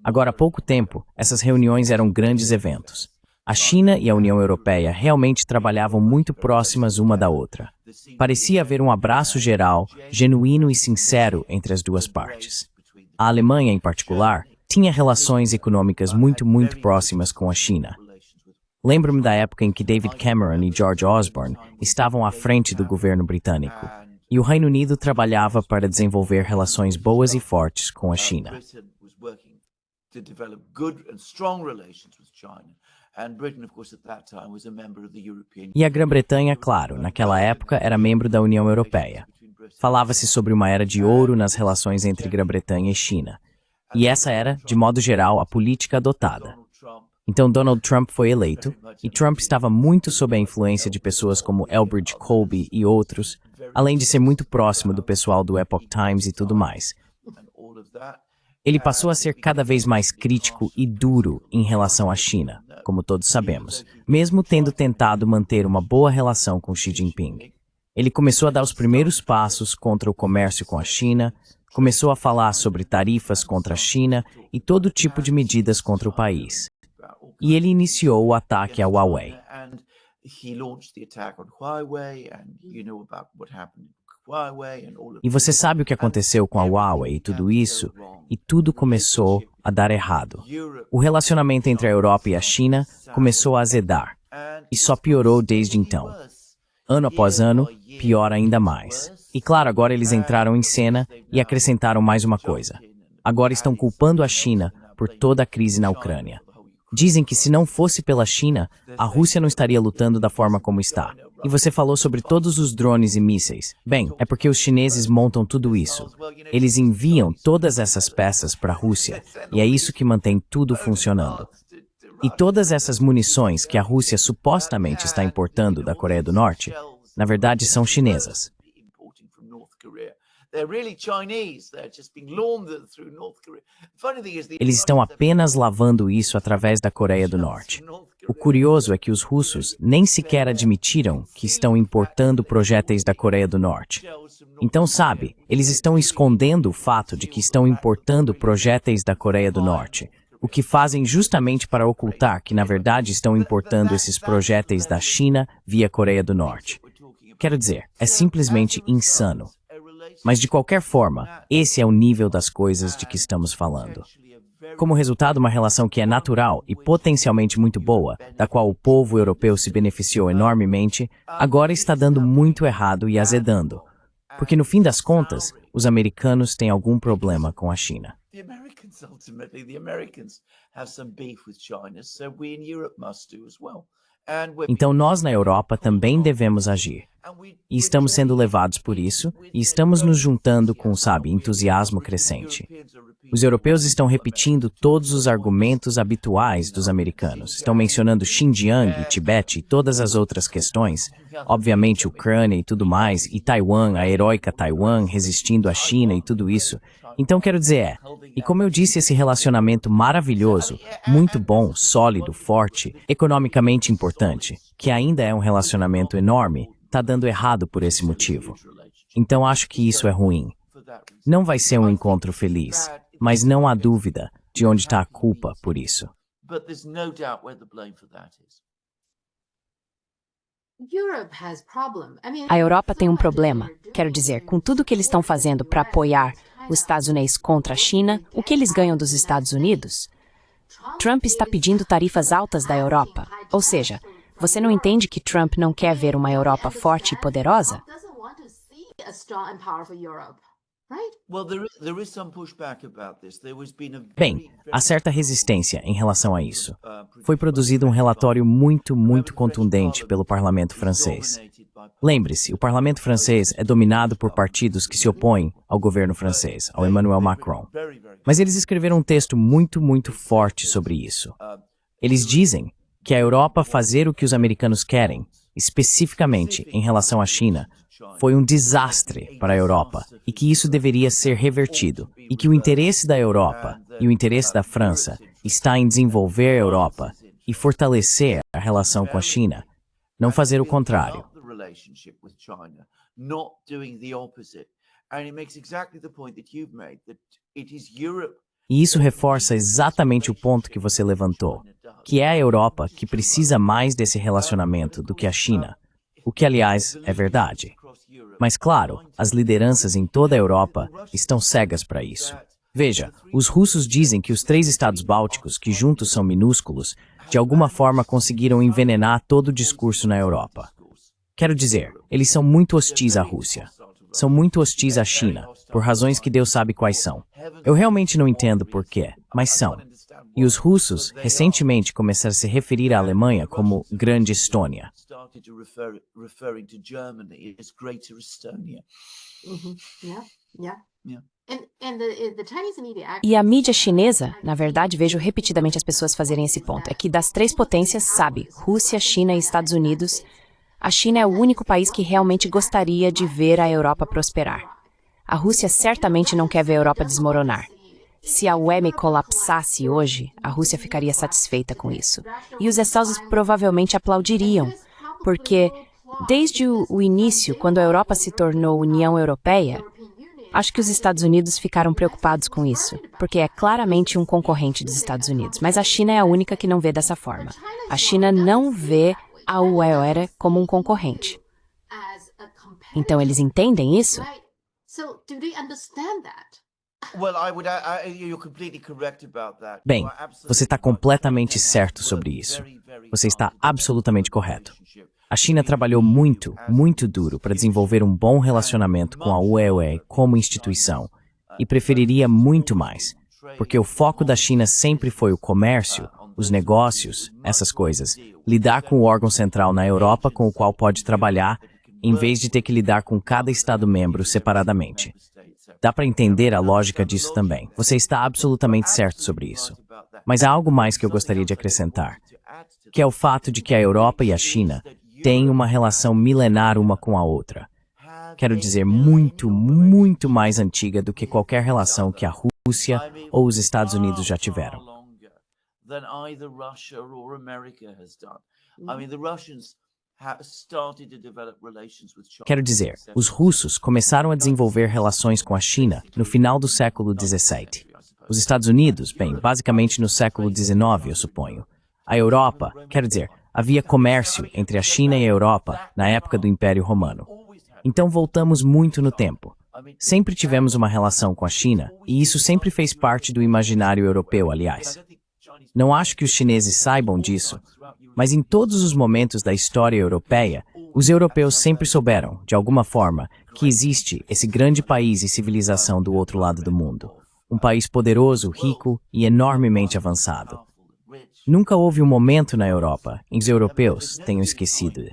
Agora, há pouco tempo, essas reuniões eram grandes eventos. A China e a União Europeia realmente trabalhavam muito próximas uma da outra. Parecia haver um abraço geral, genuíno e sincero entre as duas partes. A Alemanha, em particular, tinha relações econômicas muito próximas com a China. Lembro-me da época em que David Cameron e George Osborne estavam à frente do governo britânico, e o Reino Unido trabalhava para desenvolver relações boas e fortes com a China. E a Grã-Bretanha, claro, naquela época era membro da União Europeia. Falava-se sobre uma era de ouro nas relações entre Grã-Bretanha e China. E essa era, de modo geral, a política adotada. Então Donald Trump foi eleito, e Trump estava muito sob a influência de pessoas como Elbridge Colby e outros, além de ser muito próximo do pessoal do Epoch Times e tudo mais. Ele passou a ser cada vez mais crítico e duro em relação à China, como todos sabemos, mesmo tendo tentado manter uma boa relação com Xi Jinping. Ele começou a dar os primeiros passos contra o comércio com a China, começou a falar sobre tarifas contra a China e todo tipo de medidas contra o país. E ele iniciou o ataque à Huawei. E você sabe o que aconteceu com a Huawei e tudo isso? E tudo começou a dar errado. O relacionamento entre a Europa e a China começou a azedar. E só piorou desde então. Ano após ano, piora ainda mais. E claro, agora eles entraram em cena e acrescentaram mais uma coisa. Agora estão culpando a China por toda a crise na Ucrânia. Dizem que se não fosse pela China, a Rússia não estaria lutando da forma como está. E você falou sobre todos os drones e mísseis. Bem, é porque os chineses montam tudo isso. Eles enviam todas essas peças para a Rússia, e é isso que mantém tudo funcionando. E todas essas munições que a Rússia supostamente está importando da Coreia do Norte, na verdade são chinesas. Eles estão apenas lavando isso através da Coreia do Norte. O curioso é que os russos nem sequer admitiram que estão importando projéteis da Coreia do Norte. Então, sabe, eles estão escondendo o fato de que estão importando projéteis da Coreia do Norte, o que fazem justamente para ocultar que, na verdade, estão importando esses projéteis da China via Coreia do Norte. Quero dizer, é simplesmente insano. Mas, de qualquer forma, esse é o nível das coisas de que estamos falando. Como resultado, uma relação que é natural e potencialmente muito boa, da qual o povo europeu se beneficiou enormemente, agora está dando muito errado e azedando. Porque, no fim das contas, os americanos têm algum problema com a China. Então nós na Europa também devemos agir. E estamos sendo levados por isso, e estamos nos juntando com, sabe, entusiasmo crescente. Os europeus estão repetindo todos os argumentos habituais dos americanos. Estão mencionando Xinjiang e Tibete e todas as outras questões. Obviamente Ucrânia e tudo mais, e Taiwan, a heróica Taiwan, resistindo à China e tudo isso. Então quero dizer, e como eu disse, esse relacionamento maravilhoso, muito bom, sólido, forte, economicamente importante, que ainda é um relacionamento enorme, está dando errado por esse motivo. Então acho que isso é ruim. Não vai ser um encontro feliz, mas não há dúvida de onde está a culpa por isso. A Europa tem um problema. Quero dizer, com tudo que eles estão fazendo para apoiar os Estados Unidos contra a China, o que eles ganham dos Estados Unidos? Trump está pedindo tarifas altas da Europa. Ou seja, você não entende que Trump não quer ver uma Europa forte e poderosa? Bem, há certa resistência em relação a isso. Foi produzido um relatório muito contundente pelo parlamento francês. Lembre-se, o parlamento francês é dominado por partidos que se opõem ao governo francês, ao Emmanuel Macron. Mas eles escreveram um texto muito forte sobre isso. Eles dizem que a Europa fazer o que os americanos querem, especificamente em relação à China, foi um desastre para a Europa e que isso deveria ser revertido e que o interesse da Europa e o interesse da França está em desenvolver a Europa e fortalecer a relação com a China, não fazer o contrário. E isso reforça exatamente o ponto que você levantou, que é a Europa que precisa mais desse relacionamento do que a China, o que, aliás, é verdade. Mas, claro, as lideranças em toda a Europa estão cegas para isso. Veja, os russos dizem que os 3 estados bálticos, que juntos são minúsculos, de alguma forma conseguiram envenenar todo o discurso na Europa. Quero dizer, eles são muito hostis à Rússia. São muito hostis à China, por razões que Deus sabe quais são. Eu realmente não entendo por quê, mas são. E os russos, recentemente, começaram a se referir à Alemanha como Grande Estônia. E a mídia chinesa, na verdade, vejo repetidamente as pessoas fazerem esse ponto, é que das três potências, sabe, Rússia, China e Estados Unidos, a China é o único país que realmente gostaria de ver a Europa prosperar. A Rússia certamente não quer ver a Europa desmoronar. Se a UEM colapsasse hoje, a Rússia ficaria satisfeita com isso. E os Estados provavelmente aplaudiriam, porque desde o início, quando a Europa se tornou União Europeia, acho que os Estados Unidos ficaram preocupados com isso, porque é claramente um concorrente dos Estados Unidos. Mas a China é a única que não vê dessa forma. A China não vê a UER como um concorrente. Então, eles entendem isso? Bem, você está completamente certo sobre isso. Você está absolutamente correto. A China trabalhou muito, muito duro para desenvolver um bom relacionamento com a UE como instituição e preferiria muito mais, porque o foco da China sempre foi o comércio, os negócios, essas coisas, lidar com o órgão central na Europa com o qual pode trabalhar, em vez de ter que lidar com cada Estado-membro separadamente. Dá para entender a lógica disso também. Você está absolutamente certo sobre isso. Mas há algo mais que eu gostaria de acrescentar, que é o fato de que a Europa e a China têm uma relação milenar uma com a outra. Quero dizer, muito, muito mais antiga do que qualquer relação que a Rússia ou os Estados Unidos já tiveram. Quero dizer, os russos começaram a desenvolver relações com a China no final do século XVII. Os Estados Unidos, bem, basicamente no século XIX, eu suponho. A Europa, quero dizer, havia comércio entre a China e a Europa na época do Império Romano. Então voltamos muito no tempo. Sempre tivemos uma relação com a China, e isso sempre fez parte do imaginário europeu, aliás. Não acho que os chineses saibam disso, mas em todos os momentos da história europeia, os europeus sempre souberam, de alguma forma, que existe esse grande país e civilização do outro lado do mundo. Um país poderoso, rico e enormemente avançado. Nunca houve um momento na Europa em que os europeus tenham esquecido.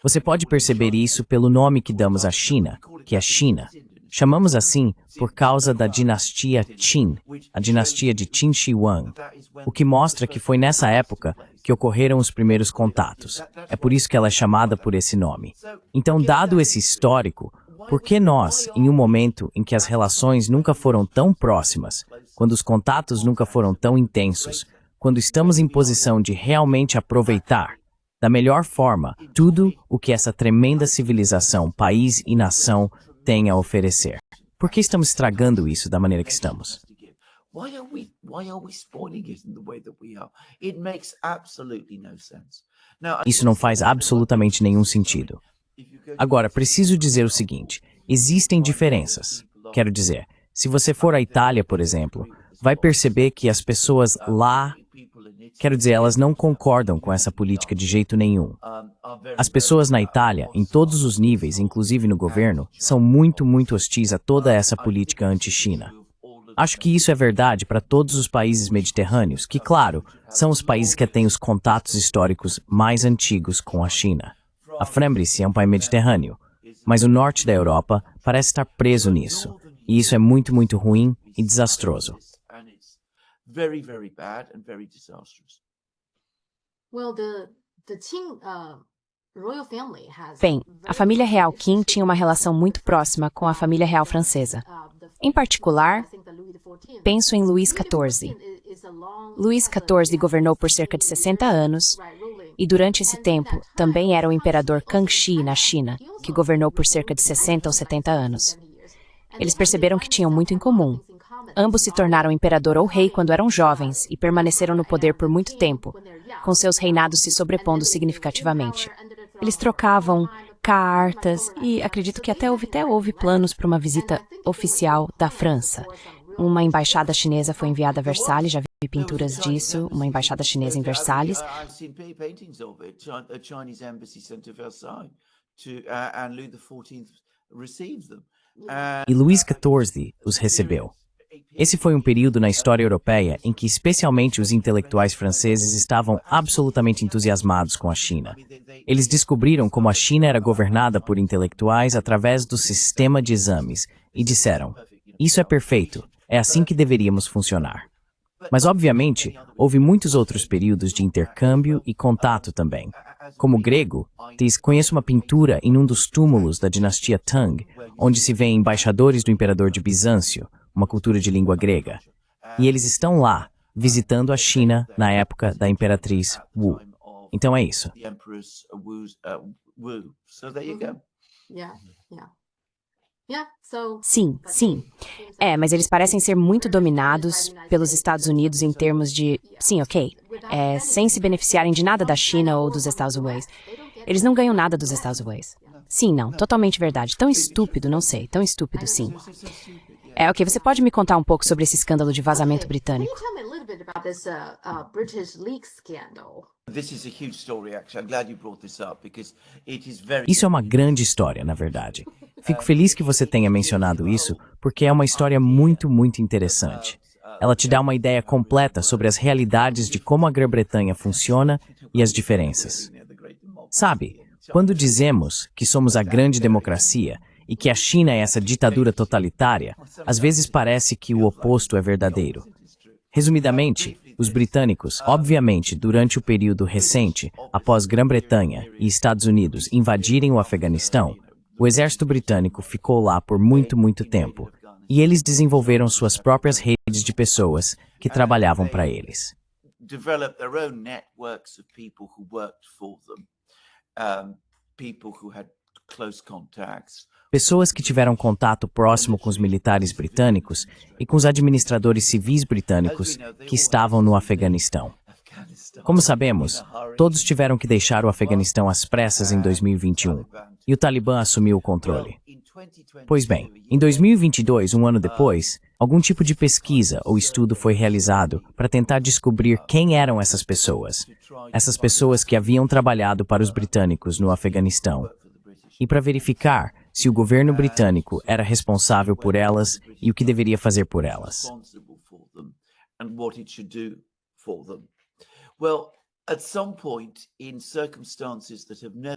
Você pode perceber isso pelo nome que damos à China, que é China. Chamamos assim por causa da dinastia Qin, a dinastia de Qin Shi Huang, o que mostra que foi nessa época que ocorreram os primeiros contatos. É por isso que ela é chamada por esse nome. Então, dado esse histórico, por que nós, em um momento em que as relações nunca foram tão próximas, quando os contatos nunca foram tão intensos, quando estamos em posição de realmente aproveitar, da melhor forma, tudo o que essa tremenda civilização, país e nação tem a oferecer? Por que estamos estragando isso da maneira que estamos? Isso não faz absolutamente nenhum sentido. Agora, preciso dizer o seguinte, existem diferenças. Quero dizer, se você for à Itália, por exemplo, vai perceber que as pessoas lá, quero dizer, elas não concordam com essa política de jeito nenhum. As pessoas na Itália, em todos os níveis, inclusive no governo, são muito, muito hostis a toda essa política anti-China. Acho que isso é verdade para todos os países mediterrâneos, que, claro, são os países que têm os contatos históricos mais antigos com a China. A França é um país mediterrâneo, mas o norte da Europa parece estar preso nisso, e isso é muito, muito ruim e desastroso. Bem, a família real Qin tinha uma relação muito próxima com a família real francesa. Em particular, penso em Luís XIV. Luís XIV governou por cerca de 60 anos, e durante esse tempo também era o imperador Kangxi na China, que governou por cerca de 60 ou 70 anos. Eles perceberam que tinham muito em comum. Ambos se tornaram imperador ou rei quando eram jovens e permaneceram no poder por muito tempo, com seus reinados se sobrepondo significativamente. Eles trocavam cartas e acredito que até houve planos para uma visita oficial da França. Uma embaixada chinesa foi enviada a Versalhes, já vi pinturas disso, uma embaixada chinesa em Versalhes. E Luís XIV os recebeu. Esse foi um período na história europeia em que especialmente os intelectuais franceses estavam absolutamente entusiasmados com a China. Eles descobriram como a China era governada por intelectuais através do sistema de exames e disseram, isso é perfeito, é assim que deveríamos funcionar. Mas, obviamente, houve muitos outros períodos de intercâmbio e contato também. Como grego, conheço uma pintura em um dos túmulos da dinastia Tang, onde se vê embaixadores do imperador de Bizâncio, uma cultura de língua grega. E eles estão lá, visitando a China na época da imperatriz Wu. Então é isso. Sim, sim. Mas eles parecem ser muito dominados pelos Estados Unidos em termos de... Sim, ok. Sem se beneficiarem de nada da China ou dos Estados Unidos. Eles não ganham nada dos Estados Unidos. Sim, não, totalmente verdade. Tão estúpido, não sei. Tão estúpido, sim. Ok, você pode me contar um pouco sobre esse escândalo de vazamento britânico? Isso é uma grande história, na verdade. Fico feliz que você tenha mencionado isso, porque é uma história muito, muito interessante. Ela te dá uma ideia completa sobre as realidades de como a Grã-Bretanha funciona e as diferenças. Sabe, quando dizemos que somos a grande democracia e que a China é essa ditadura totalitária, às vezes parece que o oposto é verdadeiro. Resumidamente, os britânicos, obviamente, durante o período recente, após Grã-Bretanha e Estados Unidos invadirem o Afeganistão, o exército britânico ficou lá por muito, muito tempo, e eles desenvolveram suas próprias redes de pessoas que trabalhavam para eles. Pessoas que tiveram contato próximo com os militares britânicos e com os administradores civis britânicos que estavam no Afeganistão. Como sabemos, todos tiveram que deixar o Afeganistão às pressas em 2021, e o Talibã assumiu o controle. Pois bem, em 2022, um ano depois, algum tipo de pesquisa ou estudo foi realizado para tentar descobrir quem eram essas pessoas que haviam trabalhado para os britânicos no Afeganistão, e para verificar se o governo britânico era responsável por elas e o que deveria fazer por elas.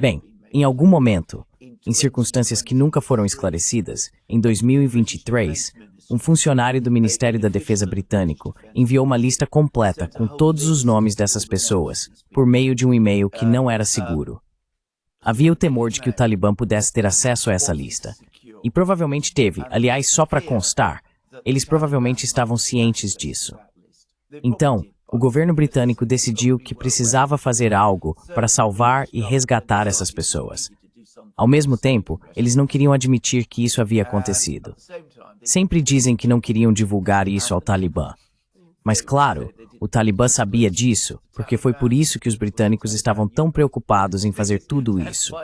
Bem, em algum momento, em circunstâncias que nunca foram esclarecidas, em 2023, um funcionário do Ministério da Defesa britânico enviou uma lista completa com todos os nomes dessas pessoas, por meio de um e-mail que não era seguro. Havia o temor de que o Talibã pudesse ter acesso a essa lista. E provavelmente teve, aliás, só para constar, eles provavelmente estavam cientes disso. Então, o governo britânico decidiu que precisava fazer algo para salvar e resgatar essas pessoas. Ao mesmo tempo, eles não queriam admitir que isso havia acontecido. Sempre dizem que não queriam divulgar isso ao Talibã. Mas claro, o Talibã sabia disso, porque foi por isso que os britânicos estavam tão preocupados em fazer tudo isso.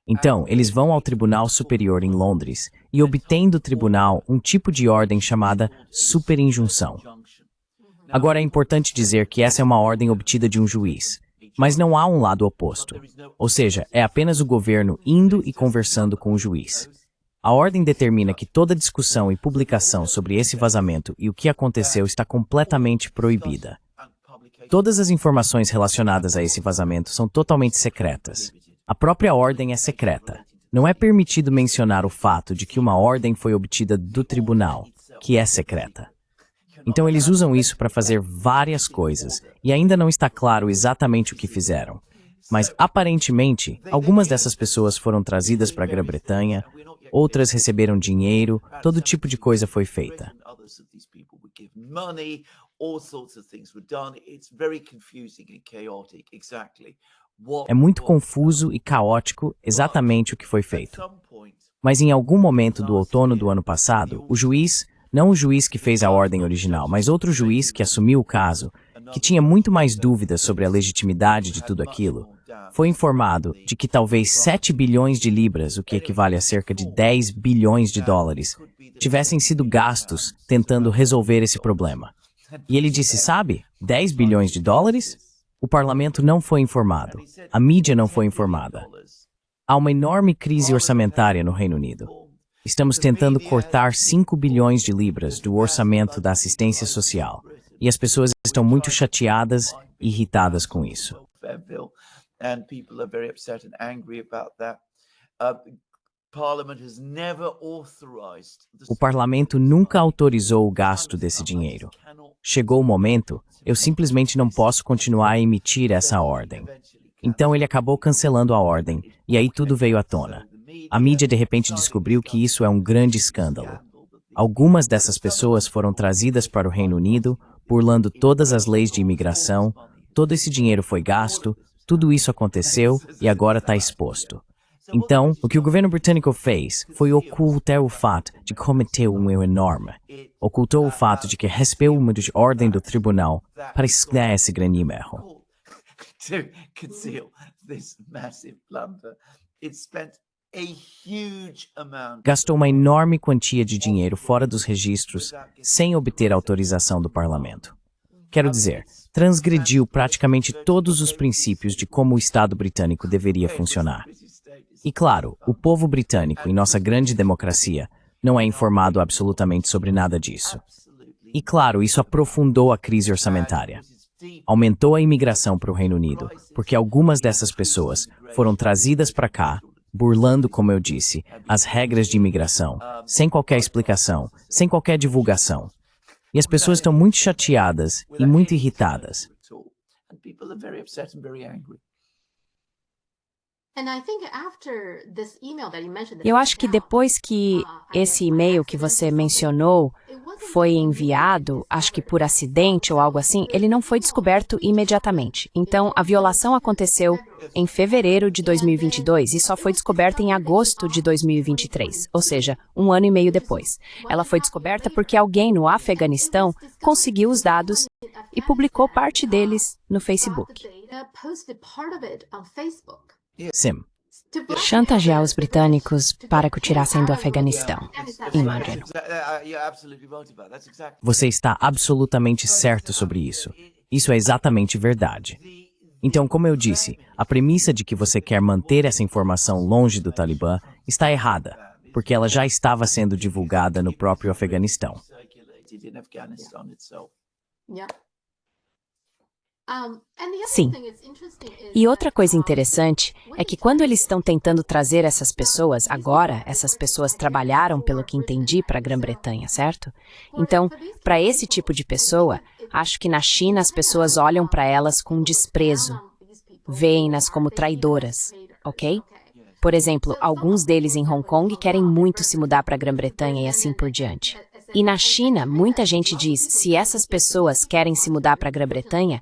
Então, eles vão ao Tribunal Superior em Londres e obtêm do tribunal um tipo de ordem chamada superinjunção. Agora é importante dizer que essa é uma ordem obtida de um juiz, mas não há um lado oposto. Ou seja, é apenas o governo indo e conversando com o juiz. A ordem determina que toda discussão e publicação sobre esse vazamento e o que aconteceu está completamente proibida. Todas as informações relacionadas a esse vazamento são totalmente secretas. A própria ordem é secreta. Não é permitido mencionar o fato de que uma ordem foi obtida do tribunal, que é secreta. Então eles usam isso para fazer várias coisas, e ainda não está claro exatamente o que fizeram. Mas, aparentemente, algumas dessas pessoas foram trazidas para a Grã-Bretanha, outras receberam dinheiro, todo tipo de coisa foi feita. É muito confuso e caótico exatamente o que foi feito. Mas em algum momento do outono do ano passado, o juiz, não o juiz que fez a ordem original, mas outro juiz que assumiu o caso, que tinha muito mais dúvidas sobre a legitimidade de tudo aquilo, foi informado de que talvez 7 bilhões de libras, o que equivale a cerca de 10 bilhões de dólares, tivessem sido gastos tentando resolver esse problema. E ele disse, sabe, 10 bilhões de dólares? O parlamento não foi informado. A mídia não foi informada. Há uma enorme crise orçamentária no Reino Unido. Estamos tentando cortar 5 bilhões de libras do orçamento da assistência social. E as pessoas estão muito chateadas e irritadas com isso. O parlamento nunca autorizou o gasto desse dinheiro. Chegou o momento, eu simplesmente não posso continuar a emitir essa ordem. Então ele acabou cancelando a ordem, e aí tudo veio à tona. A mídia de repente descobriu que isso é um grande escândalo. Algumas dessas pessoas foram trazidas para o Reino Unido, burlando todas as leis de imigração, todo esse dinheiro foi gasto, tudo isso aconteceu e agora está exposto. Então, o que o governo britânico fez foi ocultar o fato de que cometeu um erro enorme. Ocultou o fato de que recebeu uma ordem do tribunal para esclarecer esse grande erro. Gastou uma enorme quantia de dinheiro fora dos registros, sem obter autorização do parlamento. Quero dizer, transgrediu praticamente todos os princípios de como o Estado britânico deveria funcionar. E claro, o povo britânico, em nossa grande democracia, não é informado absolutamente sobre nada disso. E claro, isso aprofundou a crise orçamentária. Aumentou a imigração para o Reino Unido, porque algumas dessas pessoas foram trazidas para cá, burlando, como eu disse, as regras de imigração, sem qualquer explicação, sem qualquer divulgação. E as pessoas estão muito chateadas e muito irritadas. Eu acho que depois que esse e-mail que você mencionou foi enviado, acho que por acidente ou algo assim, ele não foi descoberto imediatamente. Então, a violação aconteceu em fevereiro de 2022 e só foi descoberta em agosto de 2023, ou seja, 1 ano e meio depois. Ela foi descoberta porque alguém no Afeganistão conseguiu os dados e publicou parte deles no Facebook. Sim. Chantagear os britânicos para que o tirassem do Afeganistão, imagino. Você está absolutamente certo sobre isso. Isso é exatamente verdade. Então, como eu disse, a premissa de que você quer manter essa informação longe do Talibã está errada, porque ela já estava sendo divulgada no próprio Afeganistão. Sim. E outra coisa interessante é que quando eles estão tentando trazer essas pessoas, agora, essas pessoas trabalharam, pelo que entendi, para a Grã-Bretanha, certo? Então, para esse tipo de pessoa, acho que na China as pessoas olham para elas com desprezo, veem-nas como traidoras, ok? Por exemplo, alguns deles em Hong Kong querem muito se mudar para a Grã-Bretanha e assim por diante. E na China, muita gente diz, se essas pessoas querem se mudar para a Grã-Bretanha,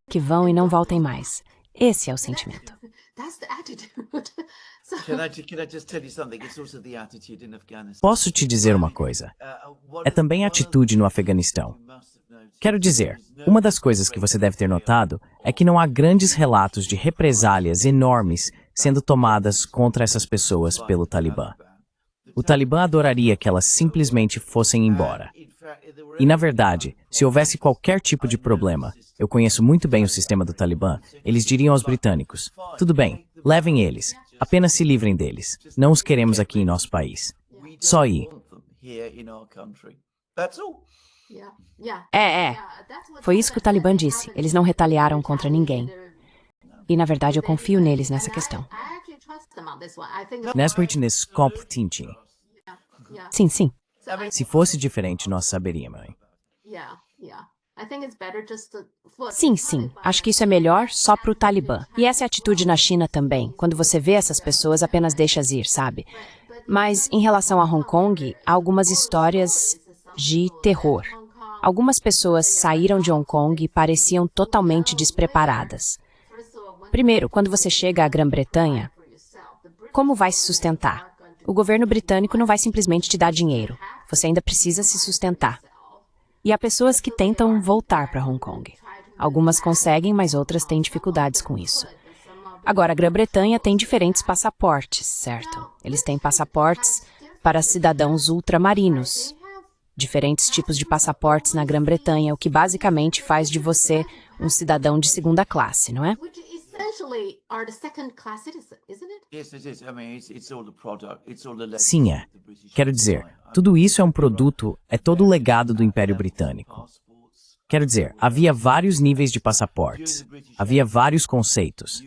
que vão e não voltem mais. Esse é o sentimento. Posso te dizer uma coisa? É também a atitude no Afeganistão. Quero dizer, uma das coisas que você deve ter notado é que não há grandes relatos de represálias enormes sendo tomadas contra essas pessoas pelo Talibã. O Talibã adoraria que elas simplesmente fossem embora. E, na verdade, se houvesse qualquer tipo de problema, eu conheço muito bem o sistema do Talibã, eles diriam aos britânicos, tudo bem, levem eles, apenas se livrem deles, não os queremos aqui em nosso país. Só ir. Foi isso que o Talibã disse, eles não retaliaram contra ninguém. E, na verdade, eu confio neles nessa questão. Sim, sim. Se fosse diferente, nós saberíamos. Sim, sim. Acho que isso é melhor só para o Talibã. E essa é a atitude na China também. Quando você vê essas pessoas, apenas deixa-as ir, sabe? Mas, em relação a Hong Kong, há algumas histórias de terror. Algumas pessoas saíram de Hong Kong e pareciam totalmente despreparadas. Primeiro, quando você chega à Grã-Bretanha, como vai se sustentar? O governo britânico não vai simplesmente te dar dinheiro. Você ainda precisa se sustentar. E há pessoas que tentam voltar para Hong Kong. Algumas conseguem, mas outras têm dificuldades com isso. Agora, a Grã-Bretanha tem diferentes passaportes, certo? Eles têm passaportes para cidadãos ultramarinos. Diferentes tipos de passaportes na Grã-Bretanha, o que basicamente faz de você um cidadão de segunda classe, não é? Sim, é. Quero dizer, tudo isso é um produto, é todo o legado do Império Britânico. Quero dizer, havia vários níveis de passaportes, havia vários conceitos.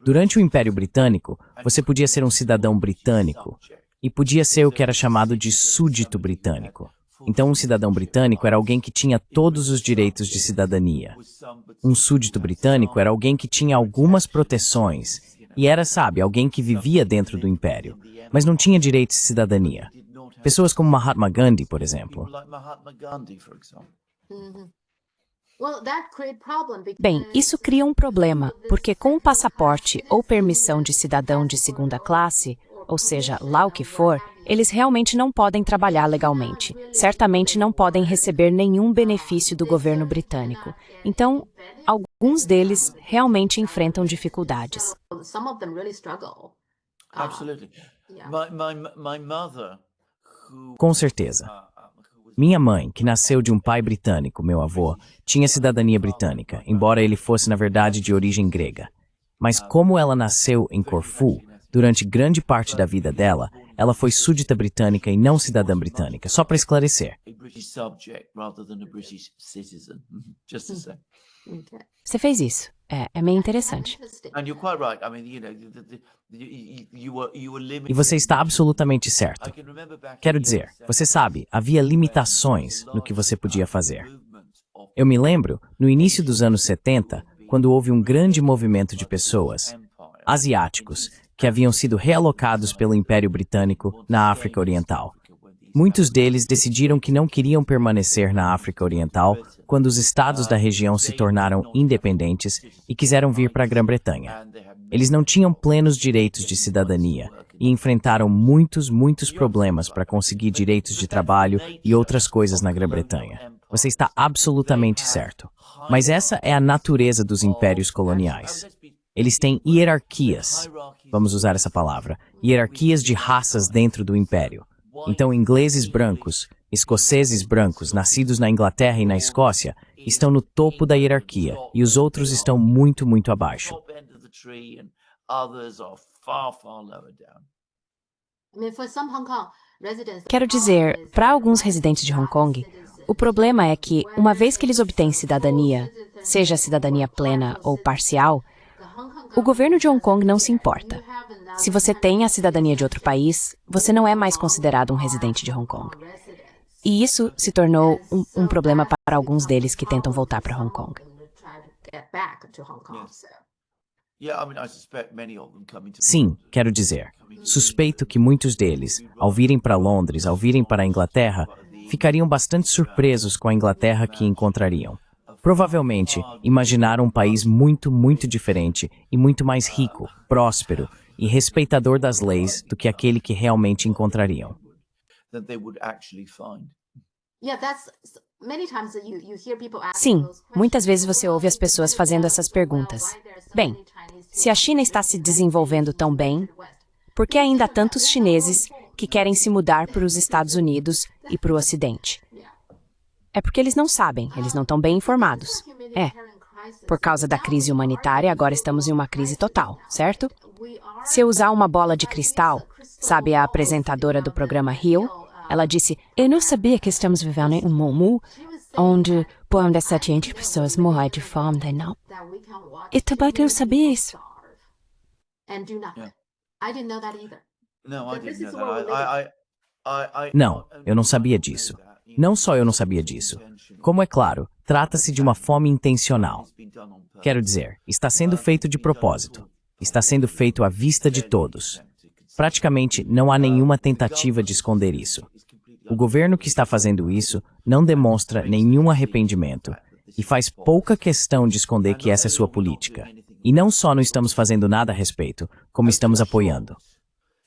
Durante o Império Britânico, você podia ser um cidadão britânico e podia ser o que era chamado de súdito britânico. Então, um cidadão britânico era alguém que tinha todos os direitos de cidadania. Um súdito britânico era alguém que tinha algumas proteções e era, sabe, alguém que vivia dentro do Império, mas não tinha direitos de cidadania. Pessoas como Mahatma Gandhi, por exemplo. Bem, isso cria um problema, porque com um passaporte ou permissão de cidadão de segunda classe, ou seja, lá o que for, eles realmente não podem trabalhar legalmente. Certamente não podem receber nenhum benefício do governo britânico. Então, alguns deles realmente enfrentam dificuldades. Com certeza. Minha mãe, que nasceu de um pai britânico, meu avô, tinha cidadania britânica, embora ele fosse, na verdade, de origem grega. Mas como ela nasceu em Corfu, durante grande parte da vida dela, ela foi súdita britânica e não cidadã britânica, só para esclarecer. Você fez isso. É meio interessante. E você está absolutamente certo. Quero dizer, você sabe, havia limitações no que você podia fazer. Eu me lembro, no início dos anos 70, quando houve um grande movimento de pessoas, asiáticos, que haviam sido realocados pelo Império Britânico na África Oriental. Muitos deles decidiram que não queriam permanecer na África Oriental quando os estados da região se tornaram independentes e quiseram vir para a Grã-Bretanha. Eles não tinham plenos direitos de cidadania e enfrentaram muitos problemas para conseguir direitos de trabalho e outras coisas na Grã-Bretanha. Você está absolutamente certo. Mas essa é a natureza dos impérios coloniais. Eles têm hierarquias, vamos usar essa palavra, hierarquias de raças dentro do império. Então, ingleses brancos, escoceses brancos, nascidos na Inglaterra e na Escócia, estão no topo da hierarquia e os outros estão muito abaixo. Quero dizer, para alguns residentes de Hong Kong, o problema é que, uma vez que eles obtêm cidadania, seja cidadania plena ou parcial, o governo de Hong Kong não se importa. Se você tem a cidadania de outro país, você não é mais considerado um residente de Hong Kong. E isso se tornou um problema para alguns deles que tentam voltar para Hong Kong. Sim, quero dizer, suspeito que muitos deles, ao virem para Londres, ao virem para a Inglaterra, ficariam bastante surpresos com a Inglaterra que encontrariam. Provavelmente, imaginaram um país muito diferente e muito mais rico, próspero e respeitador das leis do que aquele que realmente encontrariam. Sim, muitas vezes você ouve as pessoas fazendo essas perguntas. Bem, se a China está se desenvolvendo tão bem, por que ainda há tantos chineses que querem se mudar para os Estados Unidos e para o Ocidente? É porque eles não sabem, eles não estão bem informados. Por causa da crise humanitária, agora estamos em uma crise total, certo? Se eu usar uma bola de cristal, sabe a apresentadora do programa Rio? Ela disse, eu não sabia que estamos vivendo em um mundo onde por onde 700 pessoas morrem de fome, não. Eu também não sabia isso. Não, eu não sabia disso. Não só eu não sabia disso. Como é claro, trata-se de uma fome intencional. Quero dizer, está sendo feito de propósito. Está sendo feito à vista de todos. Praticamente não há nenhuma tentativa de esconder isso. O governo que está fazendo isso não demonstra nenhum arrependimento e faz pouca questão de esconder que essa é sua política. E não só não estamos fazendo nada a respeito, como estamos apoiando.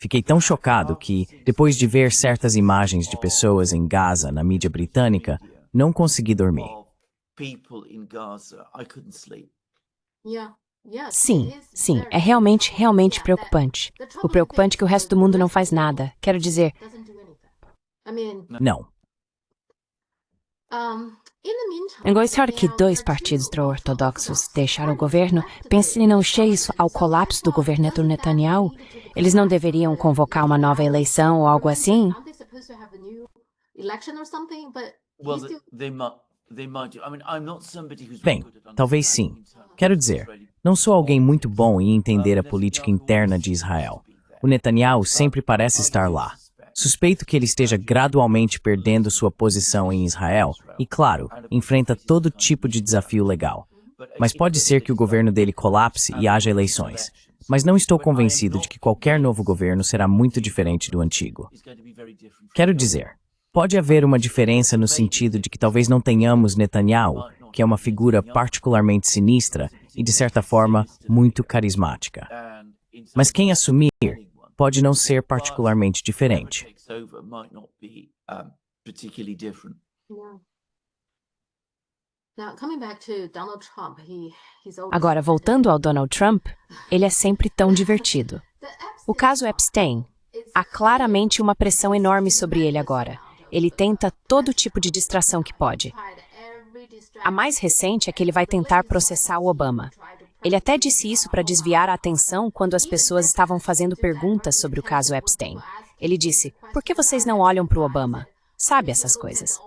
Fiquei tão chocado que, depois de ver certas imagens de pessoas em Gaza na mídia britânica, não consegui dormir. Sim, é realmente preocupante. O preocupante é que o resto do mundo não faz nada. Quero dizer... Não. Agora que dois partidos ultra-ortodoxos deixaram o governo, pense não isso ao colapso do governo do Netanyahu. Eles não deveriam convocar uma nova eleição ou algo assim? Bem, talvez sim. Quero dizer, não sou alguém muito bom em entender a política interna de Israel. O Netanyahu sempre parece estar lá. Suspeito que ele esteja gradualmente perdendo sua posição em Israel e, claro, enfrenta todo tipo de desafio legal. Mas pode ser que o governo dele colapse e haja eleições. Mas não estou convencido de que qualquer novo governo será muito diferente do antigo. Quero dizer, pode haver uma diferença no sentido de que talvez não tenhamos Netanyahu, que é uma figura particularmente sinistra e, de certa forma, muito carismática. Mas quem assumir pode não ser particularmente diferente. Agora, voltando ao Donald Trump, ele é sempre tão divertido. O caso Epstein, há claramente uma pressão enorme sobre ele agora. Ele tenta todo tipo de distração que pode. A mais recente é que ele vai tentar processar o Obama. Ele até disse isso para desviar a atenção quando as pessoas estavam fazendo perguntas sobre o caso Epstein. Ele disse, por que vocês não olham para o Obama? Sabe essas coisas.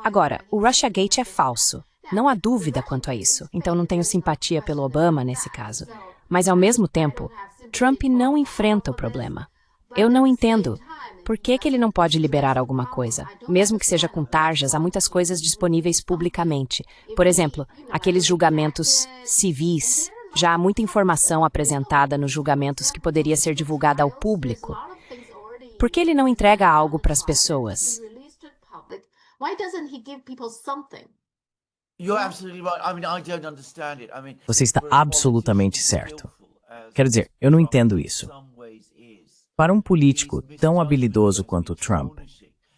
Agora, o Russiagate é falso. Não há dúvida quanto a isso. Então não tenho simpatia pelo Obama nesse caso. Mas ao mesmo tempo, Trump não enfrenta o problema. Eu não entendo. Por que ele não pode liberar alguma coisa? Mesmo que seja com tarjas, há muitas coisas disponíveis publicamente. Por exemplo, aqueles julgamentos civis. Já há muita informação apresentada nos julgamentos que poderia ser divulgada ao público. Por que ele não entrega algo para as pessoas? Você está absolutamente certo. Quero dizer, eu não entendo isso. Para um político tão habilidoso quanto Trump,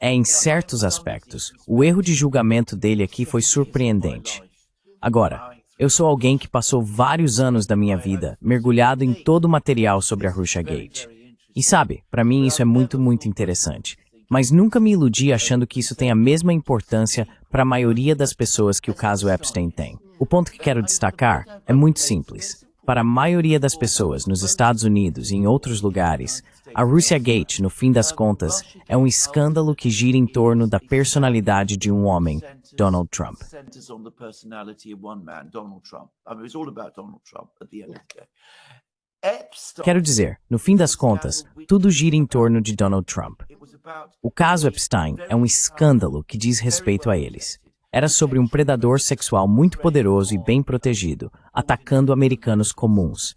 em certos aspectos, o erro de julgamento dele aqui foi surpreendente. Agora, eu sou alguém que passou vários anos da minha vida mergulhado em todo o material sobre a Russiagate. E sabe, para mim isso é muito interessante. Mas nunca me iludi achando que isso tem a mesma importância para a maioria das pessoas que o caso Epstein tem. O ponto que quero destacar é muito simples. Para a maioria das pessoas nos Estados Unidos e em outros lugares, a Russiagate, no fim das contas, é um escândalo que gira em torno da personalidade de um homem, Donald Trump. Quero dizer, no fim das contas, tudo gira em torno de Donald Trump. O caso Epstein é um escândalo que diz respeito a eles. Era sobre um predador sexual muito poderoso e bem protegido, atacando americanos comuns.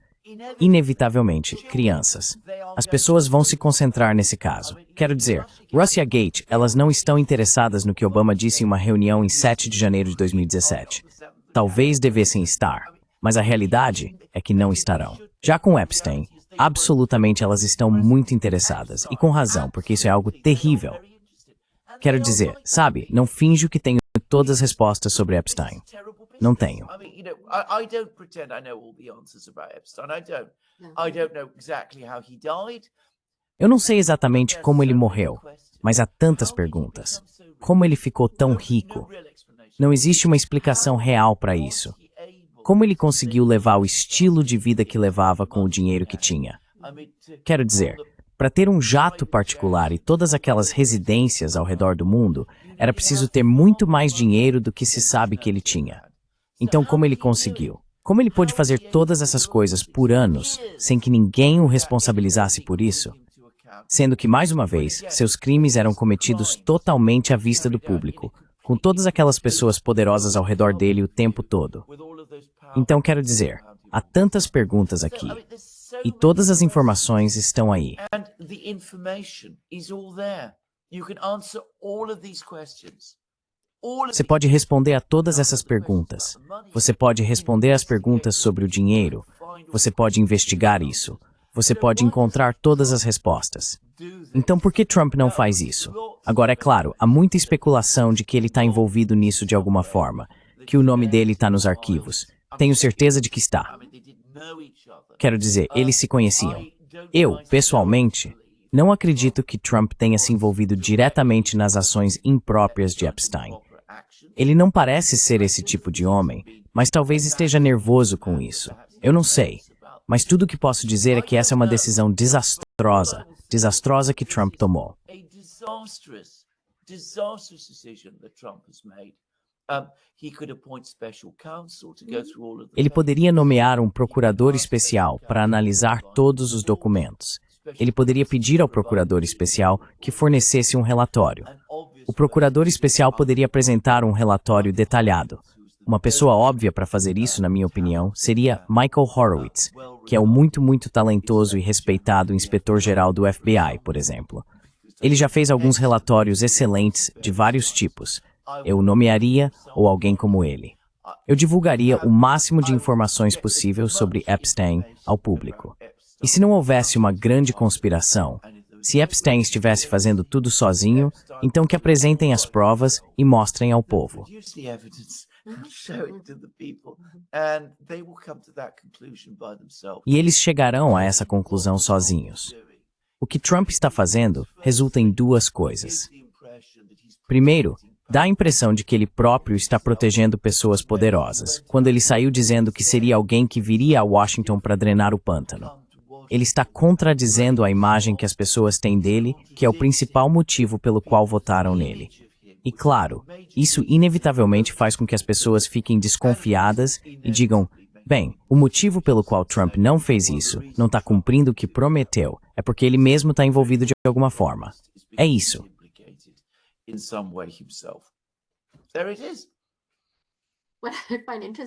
Inevitavelmente, crianças. As pessoas vão se concentrar nesse caso. Quero dizer, Russiagate, elas não estão interessadas no que Obama disse em uma reunião em 7 de janeiro de 2017. Talvez devessem estar, mas a realidade é que não estarão. Já com Epstein, absolutamente elas estão muito interessadas, e com razão, porque isso é algo terrível. Quero dizer, sabe, não finjo que tenho todas as respostas sobre Epstein. Não tenho. Eu não sei exatamente como ele morreu, mas há tantas perguntas. Como ele ficou tão rico? Não existe uma explicação real para isso. Como ele conseguiu levar o estilo de vida que levava com o dinheiro que tinha? Quero dizer, para ter um jato particular e todas aquelas residências ao redor do mundo, era preciso ter muito mais dinheiro do que se sabe que ele tinha. Então, como ele conseguiu? Como ele pôde fazer todas essas coisas por anos, sem que ninguém o responsabilizasse por isso? Sendo que, mais uma vez, seus crimes eram cometidos totalmente à vista do público, com todas aquelas pessoas poderosas ao redor dele o tempo todo. Então, quero dizer, há tantas perguntas aqui, e todas as informações estão aí. Você pode responder a todas essas perguntas. Você pode responder as perguntas sobre o dinheiro. Você pode investigar isso. Você pode encontrar todas as respostas. Então, por que Trump não faz isso? Agora, é claro, há muita especulação de que ele está envolvido nisso de alguma forma, que o nome dele está nos arquivos. Tenho certeza de que está. Quero dizer, eles se conheciam. Eu, pessoalmente, não acredito que Trump tenha se envolvido diretamente nas ações impróprias de Epstein. Ele não parece ser esse tipo de homem, mas talvez esteja nervoso com isso. Eu não sei. Mas tudo o que posso dizer é que essa é uma decisão desastrosa que Trump tomou. Disastrous decision that Trump has made. He could appoint special counsel to go through all of the. Ele poderia nomear um procurador especial para analisar todos os documentos. Ele poderia pedir ao procurador especial que fornecesse um relatório. O procurador especial poderia apresentar um relatório detalhado. Uma pessoa óbvia para fazer isso, na minha opinião, seria Michael Horowitz, que é o muito talentoso e respeitado inspetor-geral do FBI, por exemplo. Ele já fez alguns relatórios excelentes de vários tipos. Eu o nomearia ou alguém como ele. Eu divulgaria o máximo de informações possível sobre Epstein ao público. E se não houvesse uma grande conspiração, se Epstein estivesse fazendo tudo sozinho, então que apresentem as provas e mostrem ao povo. E eles chegarão a essa conclusão sozinhos. O que Trump está fazendo resulta em duas coisas. Primeiro, dá a impressão de que ele próprio está protegendo pessoas poderosas, quando ele saiu dizendo que seria alguém que viria a Washington para drenar o pântano. Ele está contradizendo a imagem que as pessoas têm dele, que é o principal motivo pelo qual votaram nele. E claro, isso inevitavelmente faz com que as pessoas fiquem desconfiadas e digam, bem, o motivo pelo qual Trump não fez isso, não está cumprindo o que prometeu, é porque ele mesmo está envolvido de alguma forma. É isso.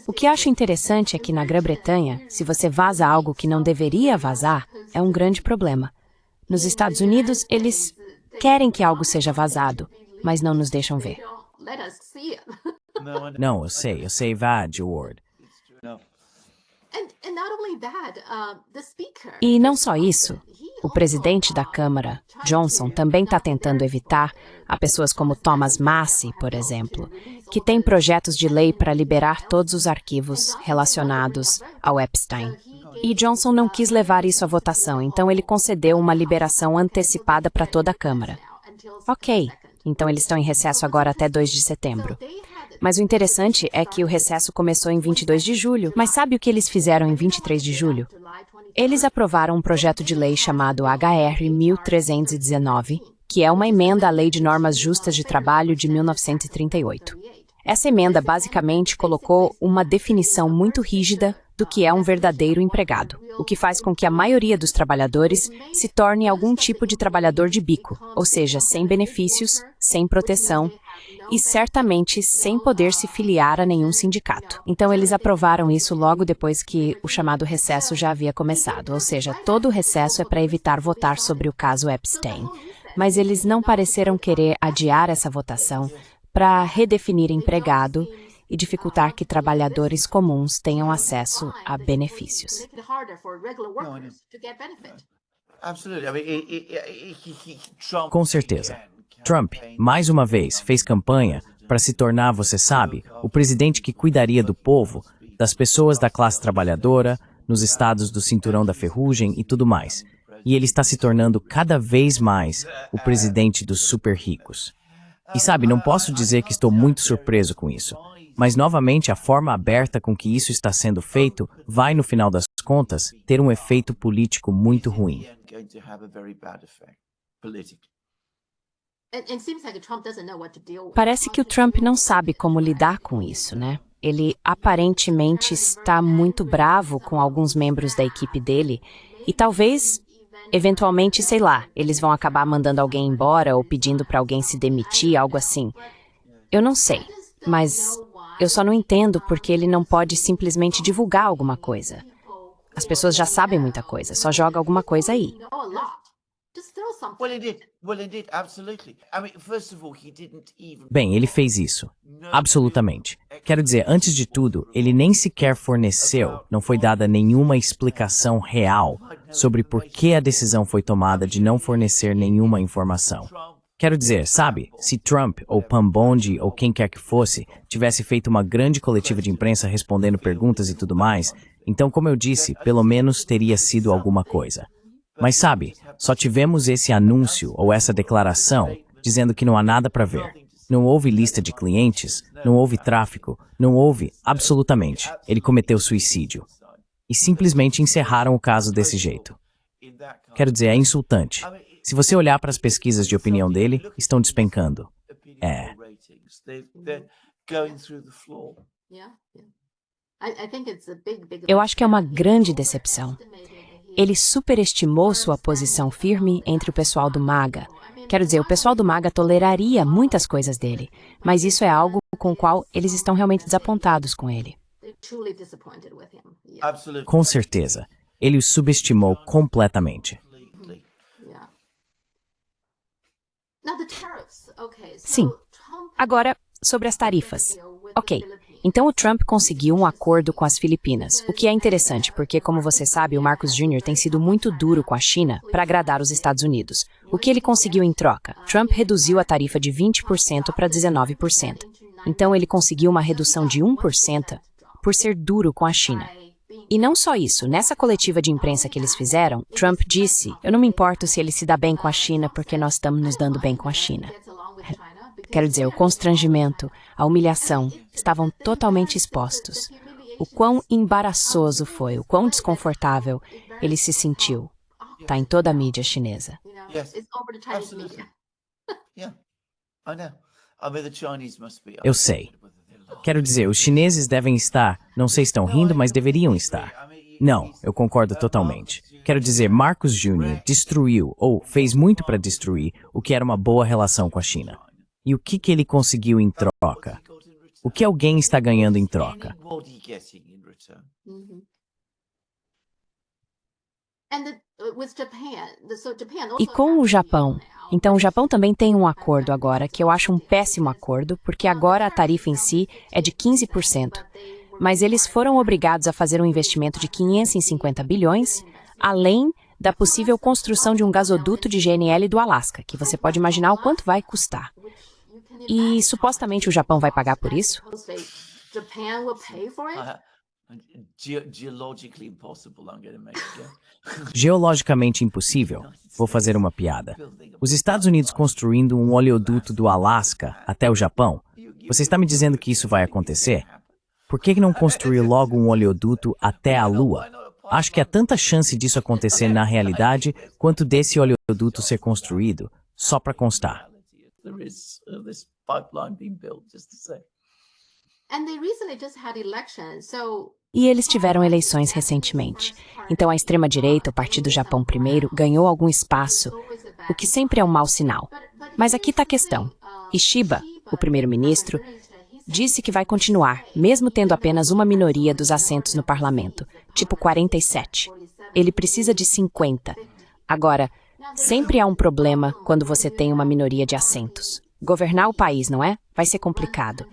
O que acho interessante é que na Grã-Bretanha, se você vaza algo que não deveria vazar, é um grande problema. Nos Estados Unidos, eles querem que algo seja vazado, mas não nos deixam ver. Não, eu sei, Vad, Ward. E não só isso, o presidente da Câmara, Johnson, também está tentando evitar a pessoas como Thomas Massie, por exemplo, que tem projetos de lei para liberar todos os arquivos relacionados ao Epstein. E Johnson não quis levar isso à votação, então ele concedeu uma liberação antecipada para toda a Câmara. Ok, então eles estão em recesso agora até 2 de setembro. Mas o interessante é que o recesso começou em 22 de julho. Mas sabe o que eles fizeram em 23 de julho? Eles aprovaram um projeto de lei chamado HR 1319, que é uma emenda à Lei de Normas Justas de Trabalho de 1938. Essa emenda basicamente colocou uma definição muito rígida do que é um verdadeiro empregado, o que faz com que a maioria dos trabalhadores se torne algum tipo de trabalhador de bico, ou seja, sem benefícios, sem proteção e certamente sem poder se filiar a nenhum sindicato. Então eles aprovaram isso logo depois que o chamado recesso já havia começado, ou seja, todo o recesso é para evitar votar sobre o caso Epstein. Mas eles não pareceram querer adiar essa votação para redefinir empregado e dificultar que trabalhadores comuns tenham acesso a benefícios. Com certeza. Trump, mais uma vez, fez campanha para se tornar, você sabe, o presidente que cuidaria do povo, das pessoas da classe trabalhadora, nos estados do cinturão da ferrugem e tudo mais. E ele está se tornando cada vez mais o presidente dos super ricos. E sabe, não posso dizer que estou muito surpreso com isso. Mas, novamente, a forma aberta com que isso está sendo feito vai, no final das contas, ter um efeito político muito ruim. Parece que o Trump não sabe como lidar com isso, né? Ele aparentemente está muito bravo com alguns membros da equipe dele e talvez, eventualmente, sei lá, eles vão acabar mandando alguém embora ou pedindo para alguém se demitir, algo assim. Eu não sei, mas eu só não entendo porque ele não pode simplesmente divulgar alguma coisa. As pessoas já sabem muita coisa, só joga alguma coisa aí. Bem, ele fez isso. Absolutamente. Quero dizer, antes de tudo, ele nem sequer forneceu, não foi dada nenhuma explicação real sobre por que a decisão foi tomada de não fornecer nenhuma informação. Quero dizer, sabe, se Trump ou Pam Bondi ou quem quer que fosse tivesse feito uma grande coletiva de imprensa respondendo perguntas e tudo mais, então, como eu disse, pelo menos teria sido alguma coisa. Mas sabe, só tivemos esse anúncio ou essa declaração dizendo que não há nada para ver. não houve lista de clientes, não houve tráfico, não houve absolutamente. Ele cometeu suicídio. E simplesmente encerraram o caso desse jeito. Quero dizer, é insultante. Se você olhar para as pesquisas de opinião dele, estão despencando. Eu acho que é uma grande decepção. Ele superestimou sua posição firme entre o pessoal do MAGA. Quero dizer, o pessoal do MAGA toleraria muitas coisas dele, mas isso é algo com o qual eles estão realmente desapontados com ele. Com certeza. Ele o subestimou completamente. Sim. Agora, sobre as tarifas. Ok. Então o Trump conseguiu um acordo com as Filipinas, o que é interessante porque, como você sabe, o Marcos Jr. tem sido muito duro com a China para agradar os Estados Unidos. O que ele conseguiu em troca? Trump reduziu a tarifa de 20% para 19%. Então ele conseguiu uma redução de 1% por ser duro com a China. E não só isso, nessa coletiva de imprensa que eles fizeram, Trump disse, eu não me importo se ele se dá bem com a China porque nós estamos nos dando bem com a China. Quero dizer, o constrangimento, a humilhação, estavam totalmente expostos. O quão embaraçoso foi, o quão desconfortável ele se sentiu. Está em toda a mídia chinesa. Eu sei. Quero dizer, os chineses devem estar, não sei se estão rindo, mas deveriam estar. Não, eu concordo totalmente. Quero dizer, Marcos Jr. destruiu, ou fez muito para destruir, o que era uma boa relação com a China. E o que ele conseguiu em troca? O que alguém está ganhando em troca? E com o Japão? Então, o Japão também tem um acordo agora, que eu acho um péssimo acordo, porque agora a tarifa em si é de 15%. Mas eles foram obrigados a fazer um investimento de 550 bilhões, além da possível construção de um gasoduto de GNL do Alasca, que você pode imaginar o quanto vai custar. E supostamente o Japão vai pagar por isso? Geologicamente impossível. Vou fazer uma piada. Os Estados Unidos construindo um oleoduto do Alasca até o Japão? Você está me dizendo que isso vai acontecer? Por que não construir logo um oleoduto até a Lua? Acho que há tanta chance disso acontecer na realidade quanto desse oleoduto ser construído, só para constar. E eles tiveram eleições recentemente. Então a extrema-direita, o Partido Japão Primeiro, ganhou algum espaço, o que sempre é um mau sinal. Mas aqui está a questão. Ishiba, o primeiro-ministro, disse que vai continuar, mesmo tendo apenas uma minoria dos assentos no parlamento, tipo 47. Ele precisa de 50. Agora, sempre há um problema quando você tem uma minoria de assentos. Governar o país, não é? Vai ser complicado.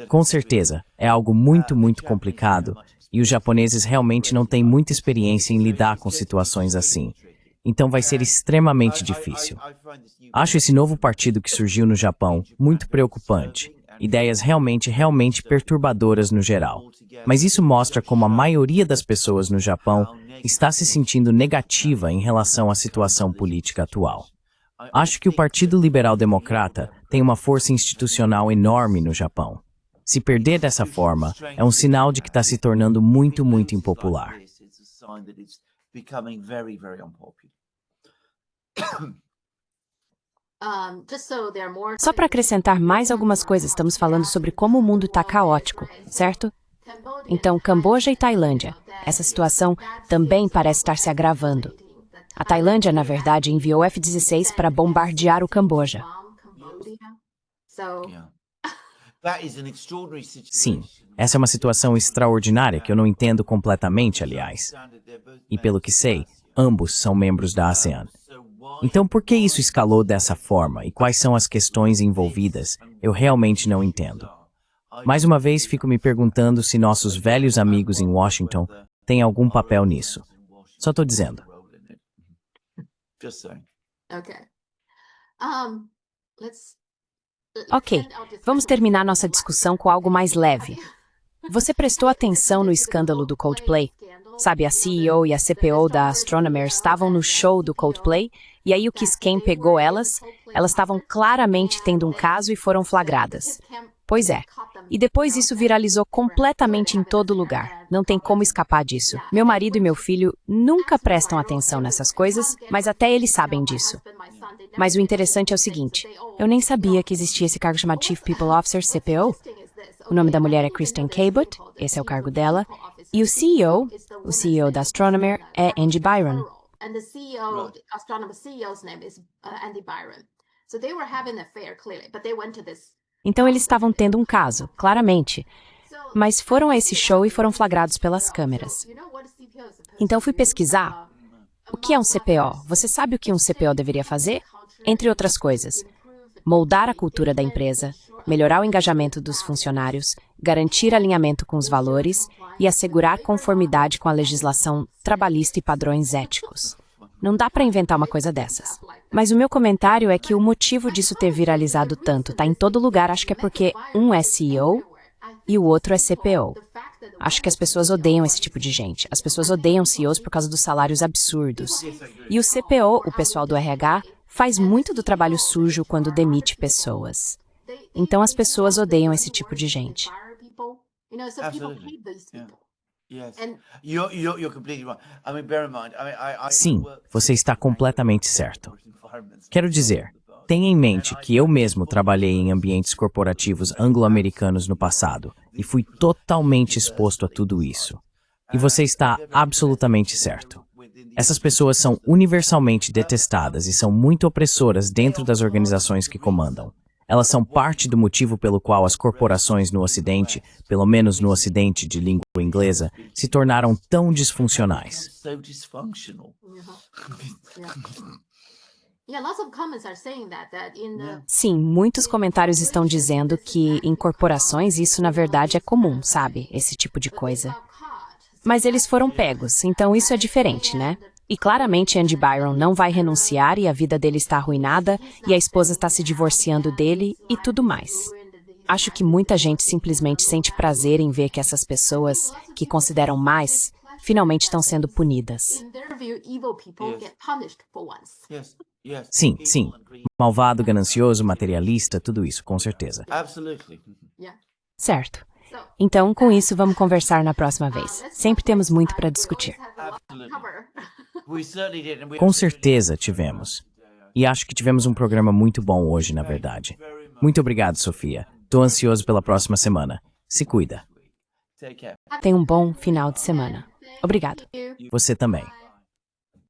Com certeza, é algo muito, muito complicado, e os japoneses realmente não têm muita experiência em lidar com situações assim. Então vai ser extremamente difícil. Acho esse novo partido que surgiu no Japão muito preocupante. Ideias realmente perturbadoras no geral. Mas isso mostra como a maioria das pessoas no Japão está se sentindo negativa em relação à situação política atual. Acho que o Partido Liberal Democrata tem uma força institucional enorme no Japão. Se perder dessa forma, é um sinal de que está se tornando muito, muito impopular. Só para acrescentar mais algumas coisas, estamos falando sobre como o mundo está caótico, certo? Então, Camboja e Tailândia. Essa situação também parece estar se agravando. A Tailândia, na verdade, enviou F-16 para bombardear o Camboja. Sim, essa é uma situação extraordinária que eu não entendo completamente, aliás. E pelo que sei, ambos são membros da ASEAN. Então, por que isso escalou dessa forma e quais são as questões envolvidas? Eu realmente não entendo. Mais uma vez, fico me perguntando se nossos velhos amigos em Washington têm algum papel nisso. Só estou dizendo. Ok, vamos terminar nossa discussão com algo mais leve. Você prestou atenção no escândalo do Coldplay? Sabe, a CEO e a CPO da Astronomer estavam no show do Coldplay E aí o Kiss Cam pegou elas estavam claramente tendo um caso e foram flagradas. Pois é. E depois isso viralizou completamente em todo lugar. Não tem como escapar disso. Meu marido e meu filho nunca prestam atenção nessas coisas, mas até eles sabem disso. Mas o interessante é o seguinte, eu nem sabia que existia esse cargo chamado Chief People Officer, CPO. O nome da mulher é Kristen Cabot, esse é o cargo dela. E o CEO da Astronomer, é Andy Byron. Então eles estavam tendo um caso, claramente. Mas foram a esse show e foram flagrados pelas câmeras. Então fui pesquisar. O que é um CPO? Você sabe o que um CPO deveria fazer? Entre outras coisas, moldar a cultura da empresa, melhorar o engajamento dos funcionários, garantir alinhamento com os valores e assegurar conformidade com a legislação trabalhista e padrões éticos. Não dá para inventar uma coisa dessas. Mas o meu comentário é que o motivo disso ter viralizado tanto está em todo lugar, acho que é porque um é CEO e o outro é CPO. Acho que as pessoas odeiam esse tipo de gente. As pessoas odeiam CEOs por causa dos salários absurdos. E o CPO, o pessoal do RH, faz muito do trabalho sujo quando demite pessoas. Então as pessoas odeiam esse tipo de gente. Sim, você está completamente certo. Quero dizer, tenha em mente que eu mesmo trabalhei em ambientes corporativos anglo-americanos no passado e fui totalmente exposto a tudo isso. E você está absolutamente certo. Essas pessoas são universalmente detestadas e são muito opressoras dentro das organizações que comandam. Elas são parte do motivo pelo qual as corporações no Ocidente, pelo menos no Ocidente de língua inglesa, se tornaram tão disfuncionais. Sim, muitos comentários estão dizendo que em corporações isso na verdade é comum, sabe? Esse tipo de coisa. Mas eles foram pegos, então isso é diferente, né? E claramente Andy Byron não vai renunciar e a vida dele está arruinada e a esposa está se divorciando dele e tudo mais. Acho que muita gente simplesmente sente prazer em ver que essas pessoas, que consideram mais, finalmente estão sendo punidas. Sim, sim. Malvado, ganancioso, materialista, tudo isso, com certeza. Certo. Então, com isso, vamos conversar na próxima vez. Sempre temos muito para discutir. Com certeza tivemos. E acho que tivemos um programa muito bom hoje, na verdade. Muito obrigado, Sofia. Tô ansioso pela próxima semana. Se cuida. Tenha um bom final de semana. Obrigado. Você também.